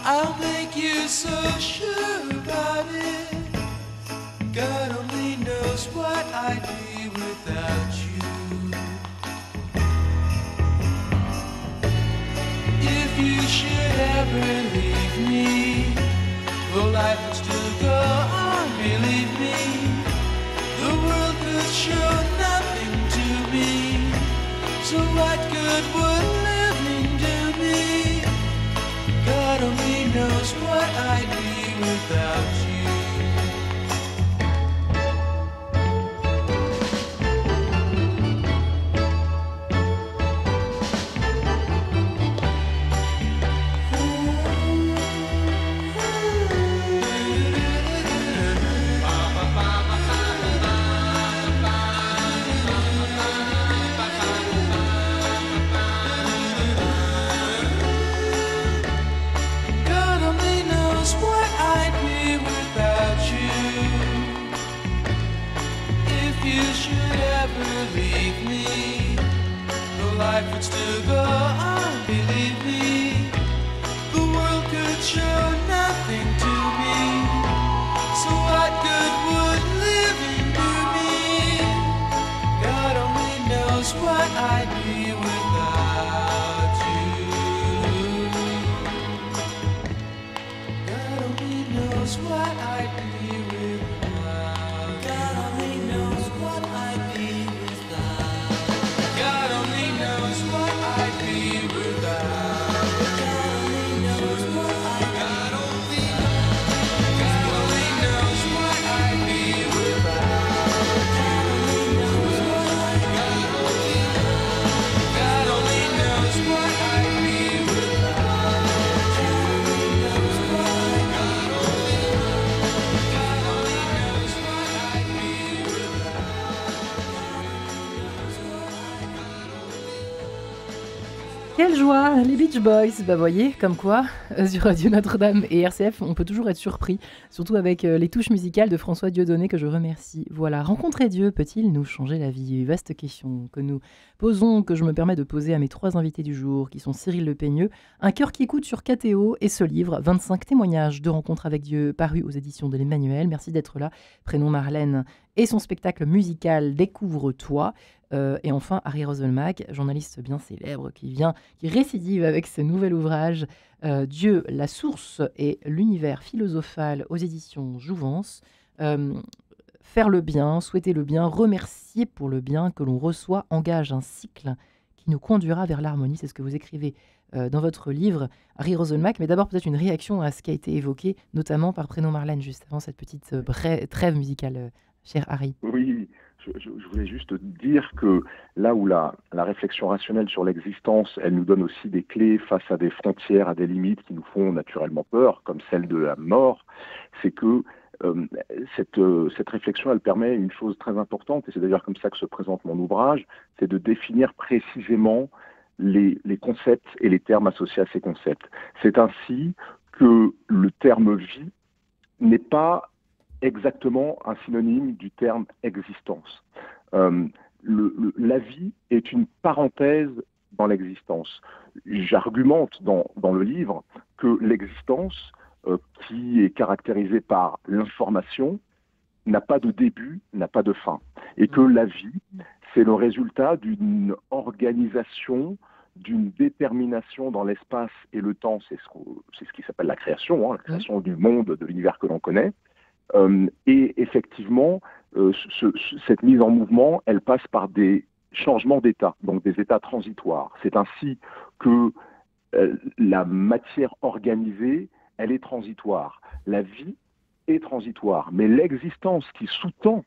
Speaker 7: I'll make you so sure about it. God only knows what I'd be without you. If you should ever leave me, well, life would still go on, believe me. The world could show nothing to me, so what good would living do me? God only knows what I'd be without you. Life would still go on, believe me. The world could show nothing to me, so what good would living do me? God only knows what I'd be without you. God only knows what I'd be without. God only knows what I'd be without. God only knows what I'd be without. God only knows what I'd be without. God only knows what I'd be without. God only knows what I'd be without. God only knows what I'd be without.
Speaker 2: Quelle joie, les Beach Boys. Bah voyez, comme quoi, sur Radio Notre-Dame et RCF, on peut toujours être surpris, surtout avec les touches musicales de François Dieudonné que je remercie. Voilà, rencontrer Dieu peut-il nous changer la vie? Vaste question que nous posons, que je me permets de poser à mes 3 invités du jour, qui sont Cyril Le Peigneux, Un cœur qui écoute sur KTO et ce livre, 25 témoignages de rencontres avec Dieu, paru aux éditions de l'Emmanuel. Merci d'être là. Prénom Marlène et son spectacle musical Découvre-toi. Et enfin, Harry Roselmack, journaliste bien célèbre, qui récidive avec ce nouvel ouvrage Dieu, la source et l'univers philosophal aux éditions Jouvence. Faire le bien, souhaiter le bien, remercier pour le bien que l'on reçoit engage un cycle qui nous conduira vers l'harmonie. C'est ce que vous écrivez dans votre livre, Harry Roselmack. Mais d'abord, peut-être une réaction à ce qui a été évoqué, notamment par Prénom Marlène, juste avant cette petite trêve musicale, cher Harry.
Speaker 5: Oui. Je voulais juste dire que là où la réflexion rationnelle sur l'existence, elle nous donne aussi des clés face à des frontières, à des limites qui nous font naturellement peur, comme celle de la mort, c'est que cette réflexion, elle permet une chose très importante, et c'est d'ailleurs comme ça que se présente mon ouvrage, c'est de définir précisément les concepts et les termes associés à ces concepts. C'est ainsi que le terme vie n'est pas exactement un synonyme du terme existence. La vie est une parenthèse dans l'existence. J'argumente dans le livre que l'existence, qui est caractérisée par l'information, n'a pas de début, n'a pas de fin. Et que la vie, c'est le résultat d'une organisation, d'une détermination dans l'espace et le temps. C'est ce qui s'appelle la création, la création du monde, de l'univers que l'on connaît. Et effectivement, cette mise en mouvement, elle passe par des changements d'état, donc des états transitoires. C'est ainsi que la matière organisée, elle est transitoire. La vie est transitoire, mais l'existence qui sous-tend,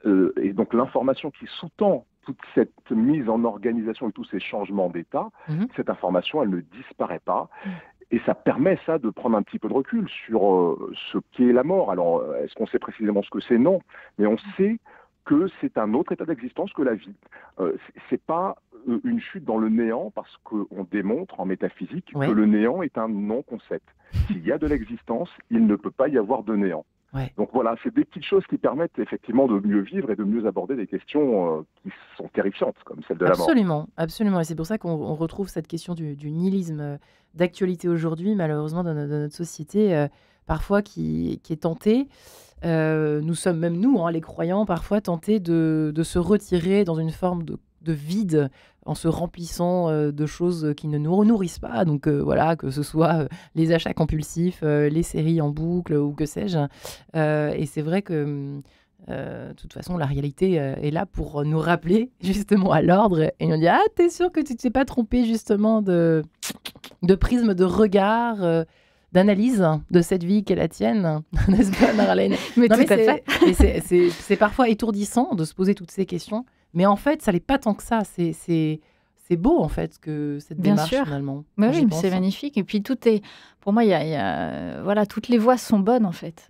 Speaker 5: et donc l'information qui sous-tend toute cette mise en organisation et tous ces changements d'état, cette information, elle ne disparaît pas. Et ça permet de prendre un petit peu de recul sur ce qu'est la mort. Alors, est-ce qu'on sait précisément ce que c'est? Non. Mais on sait que c'est un autre état d'existence que la vie. C'est pas une chute dans le néant, parce qu'on démontre en métaphysique que le néant est un non-concept. S'il y a de l'existence, il ne peut pas y avoir de néant.
Speaker 2: Ouais.
Speaker 5: Donc voilà, c'est des petites choses qui permettent effectivement de mieux vivre et de mieux aborder des questions qui sont terrifiantes, comme celle de la mort.
Speaker 2: Absolument, absolument. Et c'est pour ça qu'on retrouve cette question du nihilisme d'actualité aujourd'hui, malheureusement, dans notre société, parfois qui est tentée. Nous sommes même nous, les croyants, parfois tentés de se retirer dans une forme de vide en se remplissant de choses qui ne nous nourrissent pas. Donc voilà, que ce soit les achats compulsifs, les séries en boucle ou que sais-je. Et c'est vrai que de toute façon, la réalité est là pour nous rappeler justement à l'ordre et nous dire « Ah, t'es sûr que tu t'es pas trompé justement de prisme de regard d'analyse de cette vie qu'est la tienne ?» N'est-ce pas, Marlène?
Speaker 3: Mais tout à fait.
Speaker 2: C'est parfois étourdissant de se poser toutes ces questions, mais en fait, ça n'est pas tant que ça. C'est beau, en fait, que cette
Speaker 3: Bien
Speaker 2: démarche,
Speaker 3: sûr.
Speaker 2: finalement.
Speaker 3: Oui,
Speaker 2: J'y pense.
Speaker 3: c'est magnifique. Et puis tout est, pour moi, voilà, toutes les voies sont bonnes en fait.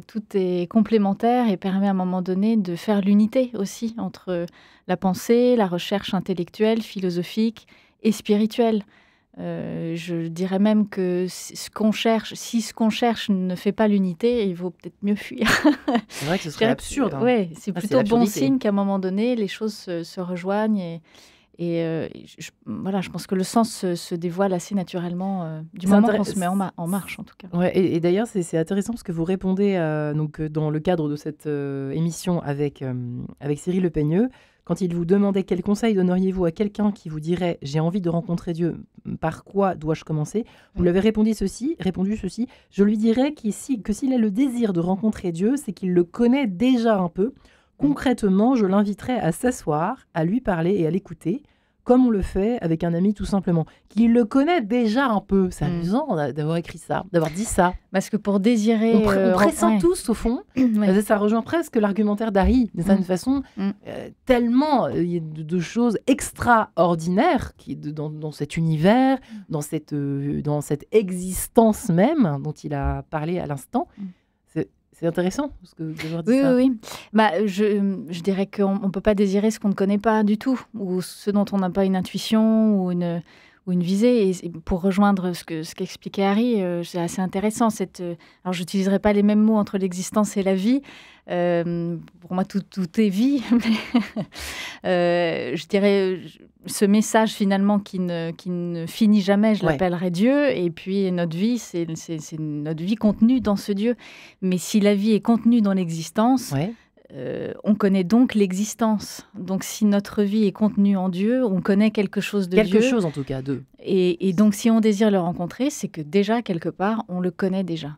Speaker 3: Tout est complémentaire et permet à un moment donné de faire l'unité aussi entre la pensée, la recherche intellectuelle, philosophique et spirituelle. Je dirais même que si ce qu'on cherche ne fait pas l'unité, il vaut peut-être mieux fuir.
Speaker 2: C'est vrai que ce serait absurde. Hein.
Speaker 3: Oui, c'est
Speaker 2: Ah, c'est
Speaker 3: plutôt bon
Speaker 2: l'absurdité.
Speaker 3: signe qu'à un moment donné, les choses se rejoignent voilà, je pense que le sens se dévoile assez naturellement du
Speaker 2: C'est
Speaker 3: moment
Speaker 2: intéress-
Speaker 3: qu'on se met en marche, en tout cas.
Speaker 2: Ouais, et d'ailleurs, c'est intéressant parce que vous répondez donc, dans le cadre de cette émission avec Cyril Le Peigneux, quand il vous demandait quel conseil donneriez-vous à quelqu'un qui vous dirait « J'ai envie de rencontrer Dieu, par quoi dois-je commencer ?» Vous l'avez répondu ceci, « Je lui dirais que s'il a le désir de rencontrer Dieu, c'est qu'il le connaît déjà un peu. Concrètement, je l'inviterais à s'asseoir, à lui parler et à l'écouter, comme on le fait avec un ami tout simplement, qu'il le connaît déjà un peu. » C'est amusant d'avoir écrit ça, d'avoir dit ça.
Speaker 3: Parce que pour désirer...
Speaker 2: On pressent
Speaker 3: ouais.
Speaker 2: tous, au fond.
Speaker 3: Ouais.
Speaker 2: Ça rejoint presque l'argumentaire d'Harry, d'une certaine façon. Tellement il y a de choses extraordinaires dans cet univers, dans cette existence même dont il a parlé à l'instant. C'est intéressant d'avoir dit
Speaker 3: Oui,
Speaker 2: ça.
Speaker 3: oui. Bah, je dirais qu'on ne peut pas désirer ce qu'on ne connaît pas du tout, ou ce dont on n'a pas une intuition ou une visée. Et pour rejoindre ce qu'expliquait Harry, c'est assez intéressant. Alors, je n'utiliserai pas les mêmes mots entre l'existence et la vie. Pour moi, tout est vie. Je dirais ce message finalement qui ne finit jamais, je l'appellerais Dieu. Et puis notre vie, c'est notre vie contenue dans ce Dieu. Mais si la vie est contenue dans l'existence, on connaît donc l'existence. Donc si notre vie est contenue en Dieu, on connaît quelque chose de Dieu.
Speaker 2: Quelque chose en tout cas, d'eux.
Speaker 3: Et donc si on désire le rencontrer, c'est que déjà, quelque part, on le connaît déjà.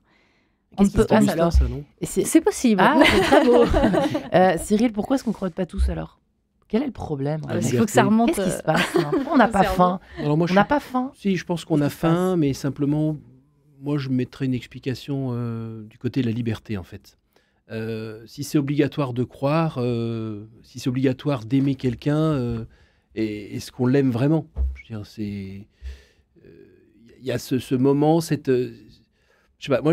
Speaker 2: Qu'est-ce qui se passe
Speaker 4: Augustin,
Speaker 2: alors
Speaker 4: ça, non
Speaker 3: C'est possible.
Speaker 2: Ah, c'est très beau. Cyril, pourquoi est-ce qu'on ne croit pas tous alors? Quel est le problème?
Speaker 3: Il faut que ça remonte.
Speaker 2: Qu'est-ce qui se passe? On n'a pas faim.
Speaker 4: Alors moi,
Speaker 2: On n'a pas faim.
Speaker 4: Si, je pense qu'on a faim, mais simplement, moi, je mettrais une explication du côté de la liberté, en fait. Si c'est obligatoire de croire, si c'est obligatoire d'aimer quelqu'un, est-ce qu'on l'aime vraiment? Je veux dire, il y a ce moment, je sais pas, moi,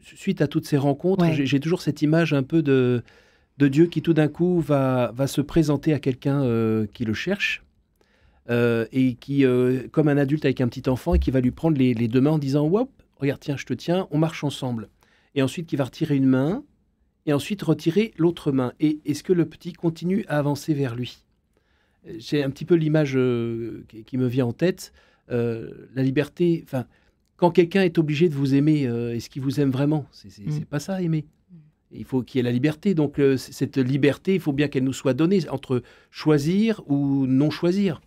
Speaker 4: suite à toutes ces rencontres, j'ai toujours cette image un peu de Dieu qui tout d'un coup va se présenter à quelqu'un qui le cherche et qui, comme un adulte avec un petit enfant, et qui va lui prendre les deux mains en disant « Hop, regarde, tiens, je te tiens, on marche ensemble ». Et ensuite qui va retirer une main et ensuite retirer l'autre main. Et est-ce que le petit continue à avancer vers lui? J'ai un petit peu l'image qui me vient en tête. La liberté, enfin, quand quelqu'un est obligé de vous aimer, est-ce qu'il vous aime vraiment? C'est pas ça, aimer. Il faut qu'il y ait la liberté. Donc, cette liberté, il faut bien qu'elle nous soit donnée entre choisir ou non choisir.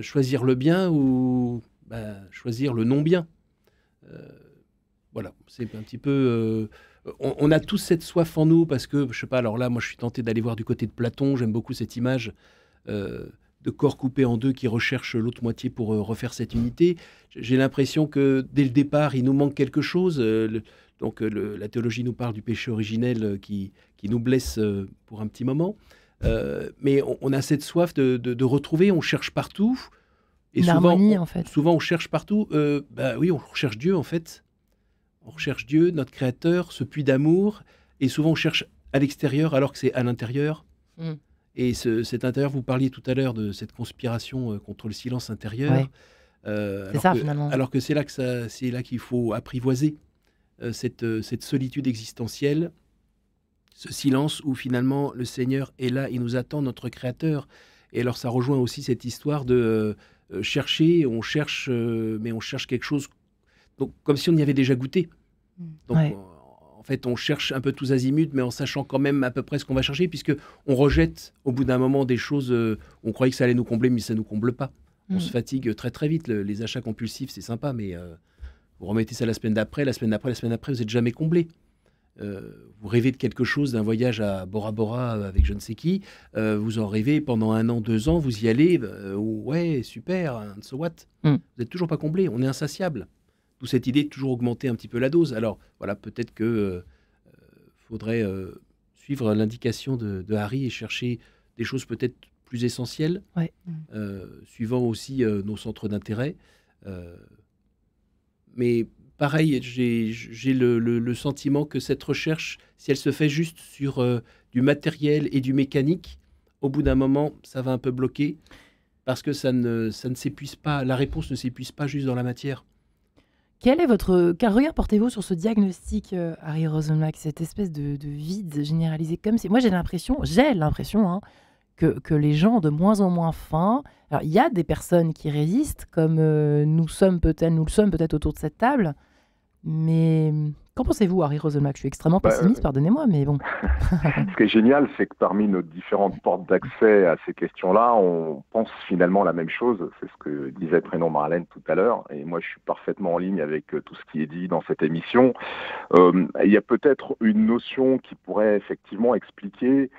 Speaker 4: Choisir le bien ou choisir le non-bien. Voilà, c'est un petit peu... on a tous cette soif en nous parce que, je sais pas, alors là, moi, je suis tenté d'aller voir du côté de Platon. J'aime beaucoup cette image de corps coupé en deux qui recherche l'autre moitié pour refaire cette unité. J'ai l'impression que, dès le départ, il nous manque quelque chose. La théologie nous parle du péché originel qui nous blesse pour un petit moment. Mais on a cette soif de retrouver, on cherche partout. Et
Speaker 2: L'harmonie, en fait.
Speaker 4: Souvent, on cherche partout. Oui, on recherche Dieu, en fait. On recherche Dieu, notre Créateur, ce puits d'amour. Et souvent, on cherche à l'extérieur alors que c'est à l'intérieur. Et cet intérieur, vous parliez tout à l'heure de cette conspiration contre le silence intérieur.
Speaker 2: C'est ça, finalement.
Speaker 4: Alors que c'est là qu'il faut apprivoiser cette solitude existentielle, ce silence où finalement le Seigneur est là, il nous attend, notre Créateur. Et alors ça rejoint aussi cette histoire de chercher, on cherche, mais on cherche quelque chose donc, comme si on y avait déjà goûté. Donc en fait, on cherche un peu tous azimuts, mais en sachant quand même à peu près ce qu'on va chercher, puisqu'on rejette au bout d'un moment des choses, on croyait que ça allait nous combler, mais ça ne nous comble pas. On se fatigue très très vite. Les achats compulsifs, c'est sympa, mais vous remettez ça la semaine d'après, vous n'êtes jamais comblé. Vous rêvez de quelque chose, d'un voyage à Bora Bora avec je ne sais qui, vous en rêvez pendant 1 an, 2 ans, vous y allez, ouais, super, so what. Vous n'êtes toujours pas comblé, on est insatiable. D'où cette idée de toujours augmenter un petit peu la dose. Alors voilà, peut-être que faudrait suivre l'indication de Harry et chercher des choses peut-être plus essentielles, suivant aussi nos centres d'intérêt. Mais pareil, j'ai le sentiment que cette recherche, si elle se fait juste sur du matériel et du mécanique, au bout d'un moment, ça va un peu bloquer parce que ça ne s'épuise pas, la réponse ne s'épuise pas juste dans la matière.
Speaker 2: Quel est quel regard portez-vous sur ce diagnostic, Harry Rosenbach, cette espèce de vide généralisé comme c'est... Moi, j'ai l'impression que les gens ont de moins en moins faim. Alors, il y a des personnes qui résistent, comme nous le sommes peut-être autour de cette table. Mais qu'en pensez-vous, Harry Rosenbach? Je suis extrêmement pessimiste, pardonnez-moi, mais bon.
Speaker 5: Ce qui est génial, c'est que parmi nos différentes portes d'accès à ces questions-là, on pense finalement la même chose. C'est ce que disait Prénom Marlène tout à l'heure. Et moi, je suis parfaitement en ligne avec tout ce qui est dit dans cette émission. Il y a peut-être une notion qui pourrait effectivement expliquer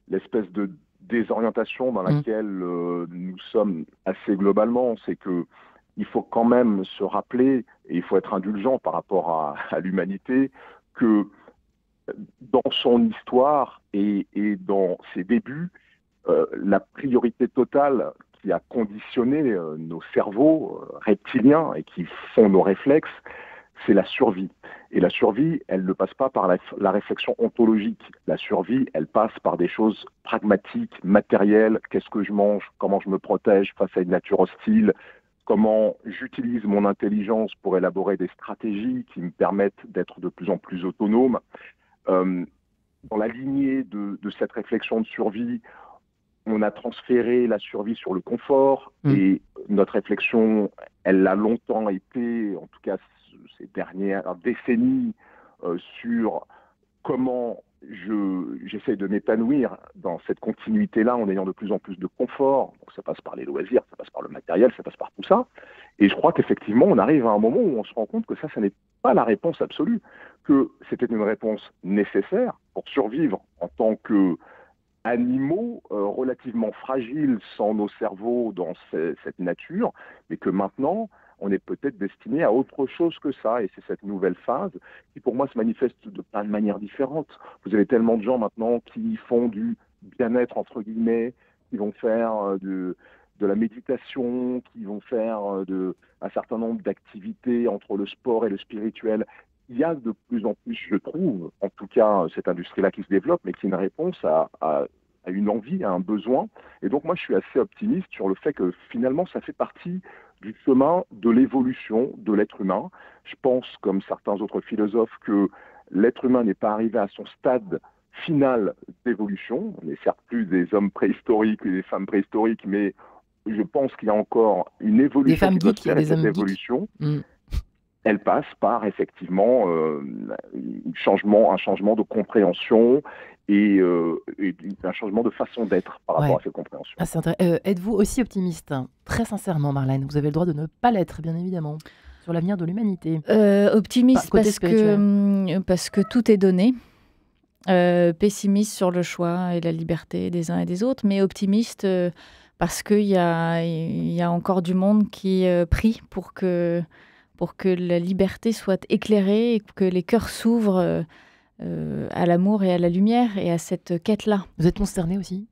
Speaker 5: l'espèce de désorientation dans laquelle nous sommes assez globalement. C'est que il faut quand même se rappeler, et il faut être indulgent par rapport à l'humanité, que dans son histoire et dans ses débuts, la priorité totale qui a conditionné nos cerveaux reptiliens et qui font nos réflexes, c'est la survie. Et la survie, elle ne passe pas par la réflexion ontologique. La survie, elle passe par des choses pragmatiques, matérielles. Qu'est-ce que je mange? Comment je me protège face à une nature hostile? Comment j'utilise mon intelligence pour élaborer des stratégies qui me permettent d'être de plus en plus autonome. Dans la lignée de cette réflexion de survie, on a transféré la survie sur le confort et notre réflexion, elle a longtemps été, en tout cas ces dernières décennies, sur comment j'essaie de m'épanouir dans cette continuité-là en ayant de plus en plus de confort. Donc ça passe par les loisirs, ça passe par le matériel, ça passe par tout ça. Et je crois qu'effectivement, on arrive à un moment où on se rend compte que ça n'est pas la réponse absolue, que c'était une réponse nécessaire pour survivre en tant qu'animaux relativement fragiles sans nos cerveaux dans cette nature, mais que maintenant, on est peut-être destiné à autre chose que ça. Et c'est cette nouvelle phase qui, pour moi, se manifeste de plein de manières différentes. Vous avez tellement de gens maintenant qui font du bien-être, entre guillemets, qui vont faire de la méditation, qui vont faire un certain nombre d'activités entre le sport et le spirituel. Il y a de plus en plus, je trouve, en tout cas, cette industrie-là qui se développe, mais qui est une réponse à une envie, à un besoin. Et donc, moi, je suis assez optimiste sur le fait que, finalement, ça fait partie du chemin de l'évolution de l'être humain. Je pense, comme certains autres philosophes, que l'être humain n'est pas arrivé à son stade final d'évolution. On n'est certes plus des hommes préhistoriques et des femmes préhistoriques, mais je pense qu'il y a encore une évolution qui doit se faire, et cette évolution, elle passe par effectivement un changement de compréhension et un changement de façon d'être par rapport à cette compréhension.
Speaker 2: Êtes-vous aussi optimiste, très sincèrement, Marlène? Vous avez le droit de ne pas l'être, bien évidemment, sur l'avenir de l'humanité.
Speaker 3: Optimiste parce que tout est donné. Pessimiste sur le choix et la liberté des uns et des autres, mais optimiste parce qu'il y a encore du monde qui prie pour que la liberté soit éclairée et que les cœurs s'ouvrent à l'amour et à la lumière et à cette quête-là.
Speaker 2: Vous êtes concerné aussi?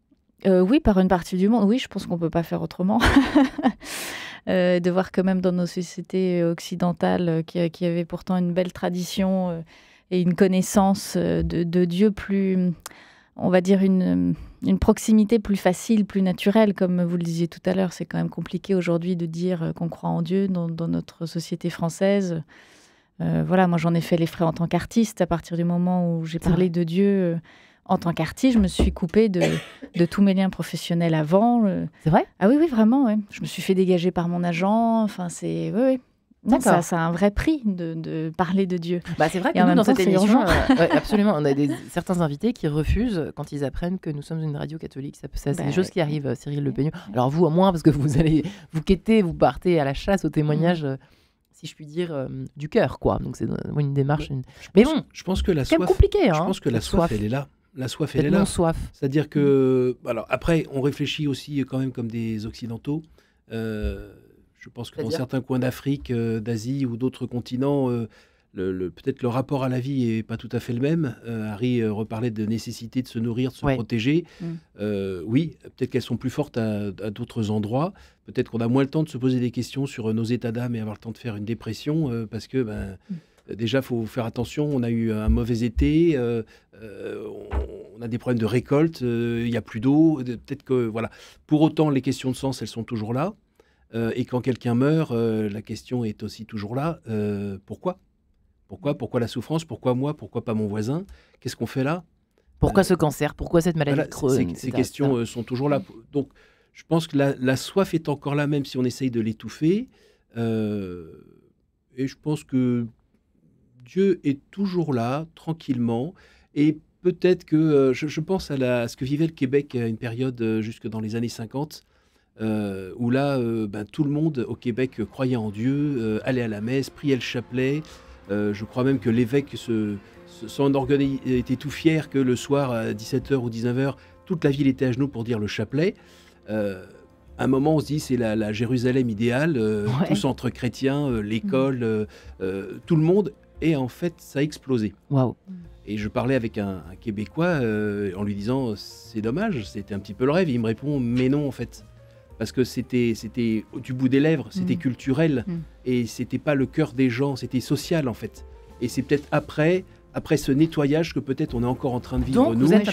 Speaker 3: Oui, par une partie du monde. Oui, je pense qu'on ne peut pas faire autrement. De voir que même dans nos sociétés occidentales, qui avaient pourtant une belle tradition et une connaissance de Dieu plus, on va dire, une proximité plus facile, plus naturelle, comme vous le disiez tout à l'heure. C'est quand même compliqué aujourd'hui de dire qu'on croit en Dieu dans notre société française. Voilà, moi j'en ai fait les frais en tant qu'artiste. À partir du moment où j'ai parlé de Dieu en tant qu'artiste, je me suis coupée de tous mes liens professionnels avant.
Speaker 2: C'est vrai ?
Speaker 3: Ah oui, vraiment. Ouais. Je me suis fait dégager par mon agent. Enfin, c'est... Oui. Non, ça a un vrai prix de parler de Dieu.
Speaker 2: Bah, c'est vrai que nous, dans cette émission, absolument, on a certains invités qui refusent quand ils apprennent que nous sommes une radio catholique. C'est des choses qui arrivent, Cyril Le Peigneux. Alors vous, au moins, parce que vous allez vous quêter, vous partez à la chasse, au témoignage, si je puis dire, du cœur, quoi. Donc c'est une démarche. Mais bon,
Speaker 4: je pense que la
Speaker 2: c'est
Speaker 4: soif,
Speaker 2: compliqué.
Speaker 4: Je pense que la soif, elle est là. La soif, elle est là.
Speaker 2: Soif.
Speaker 4: C'est-à-dire que, alors après, on réfléchit aussi quand même comme des Occidentaux. Je pense que dans certains coins d'Afrique, d'Asie ou d'autres continents, peut-être le rapport à la vie n'est pas tout à fait le même. Harry reparlait de nécessité de se nourrir, de se protéger. Oui, peut-être qu'elles sont plus fortes à d'autres endroits. Peut-être qu'on a moins le temps de se poser des questions sur nos états d'âme et avoir le temps de faire une dépression parce que déjà, il faut faire attention. On a eu un mauvais été, on a des problèmes de récolte, il n'y a plus d'eau. Peut-être que, voilà. Pour autant, les questions de sens, elles sont toujours là. Et quand quelqu'un meurt, la question est aussi toujours là. Pourquoi ? Pourquoi la souffrance ? Pourquoi moi ? Pourquoi pas mon voisin ? Qu'est-ce qu'on fait là ?
Speaker 2: Pourquoi ce cancer ? Pourquoi cette maladie de Crohn ?
Speaker 4: Ces questions sont toujours là. Donc, je pense que la soif est encore là, même si on essaye de l'étouffer. Et je pense que Dieu est toujours là, tranquillement. Et peut-être que je pense à ce que vivait le Québec à une période jusque dans les années 50. Où là, tout le monde au Québec croyait en Dieu, allait à la messe, priait le chapelet. Je crois même que l'évêque son orgueil était tout fier que le soir à 17h ou 19h, toute la ville était à genoux pour dire le chapelet. À un moment, on se dit c'est la Jérusalem idéale, tous entre chrétiens, l'école, tout le monde. Et en fait, ça a explosé.
Speaker 2: Waouh.
Speaker 4: Et je parlais avec un Québécois en lui disant c'est dommage, c'était un petit peu le rêve. Et il me répond mais non en fait. Parce que c'était du bout des lèvres, c'était culturel, et c'était pas le cœur des gens, c'était social en fait. Et c'est peut-être après ce nettoyage que peut-être on est encore en train de vivre.
Speaker 2: Donc,
Speaker 4: nous,
Speaker 2: vous êtes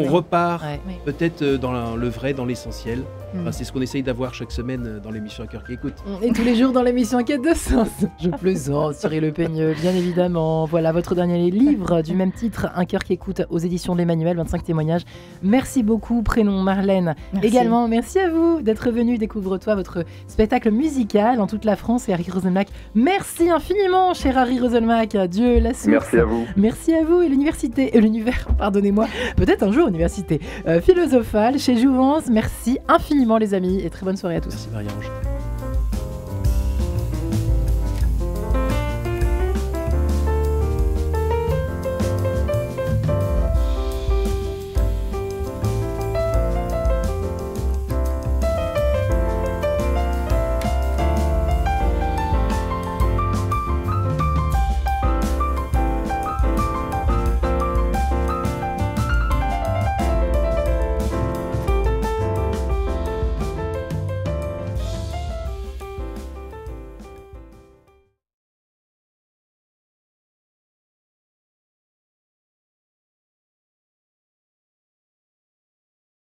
Speaker 4: on repart peut-être dans le vrai, dans l'essentiel. Enfin, c'est ce qu'on essaye d'avoir chaque semaine dans l'émission Un cœur qui écoute.
Speaker 2: Et tous les jours dans l'émission Quête de sens. Je plaisante, Cyril Le Peigneux, bien évidemment. Voilà votre dernier livre du même titre, Un cœur qui écoute, aux éditions de l'Emmanuel, 25 témoignages. Merci beaucoup, prénom Marlène.
Speaker 3: Merci.
Speaker 2: Également, merci à vous d'être venu. Découvre-toi, votre spectacle musical en toute la France et Harry Roselmack. Merci infiniment, cher Harry Roselmack. Dieu, la source.
Speaker 5: Merci à vous.
Speaker 2: Merci à vous et l'univers, pardonnez-moi, peut-être un jour université philosophale chez Jouvence. Merci infiniment les amis et très bonne soirée à tous.
Speaker 4: Merci Marie-Ange.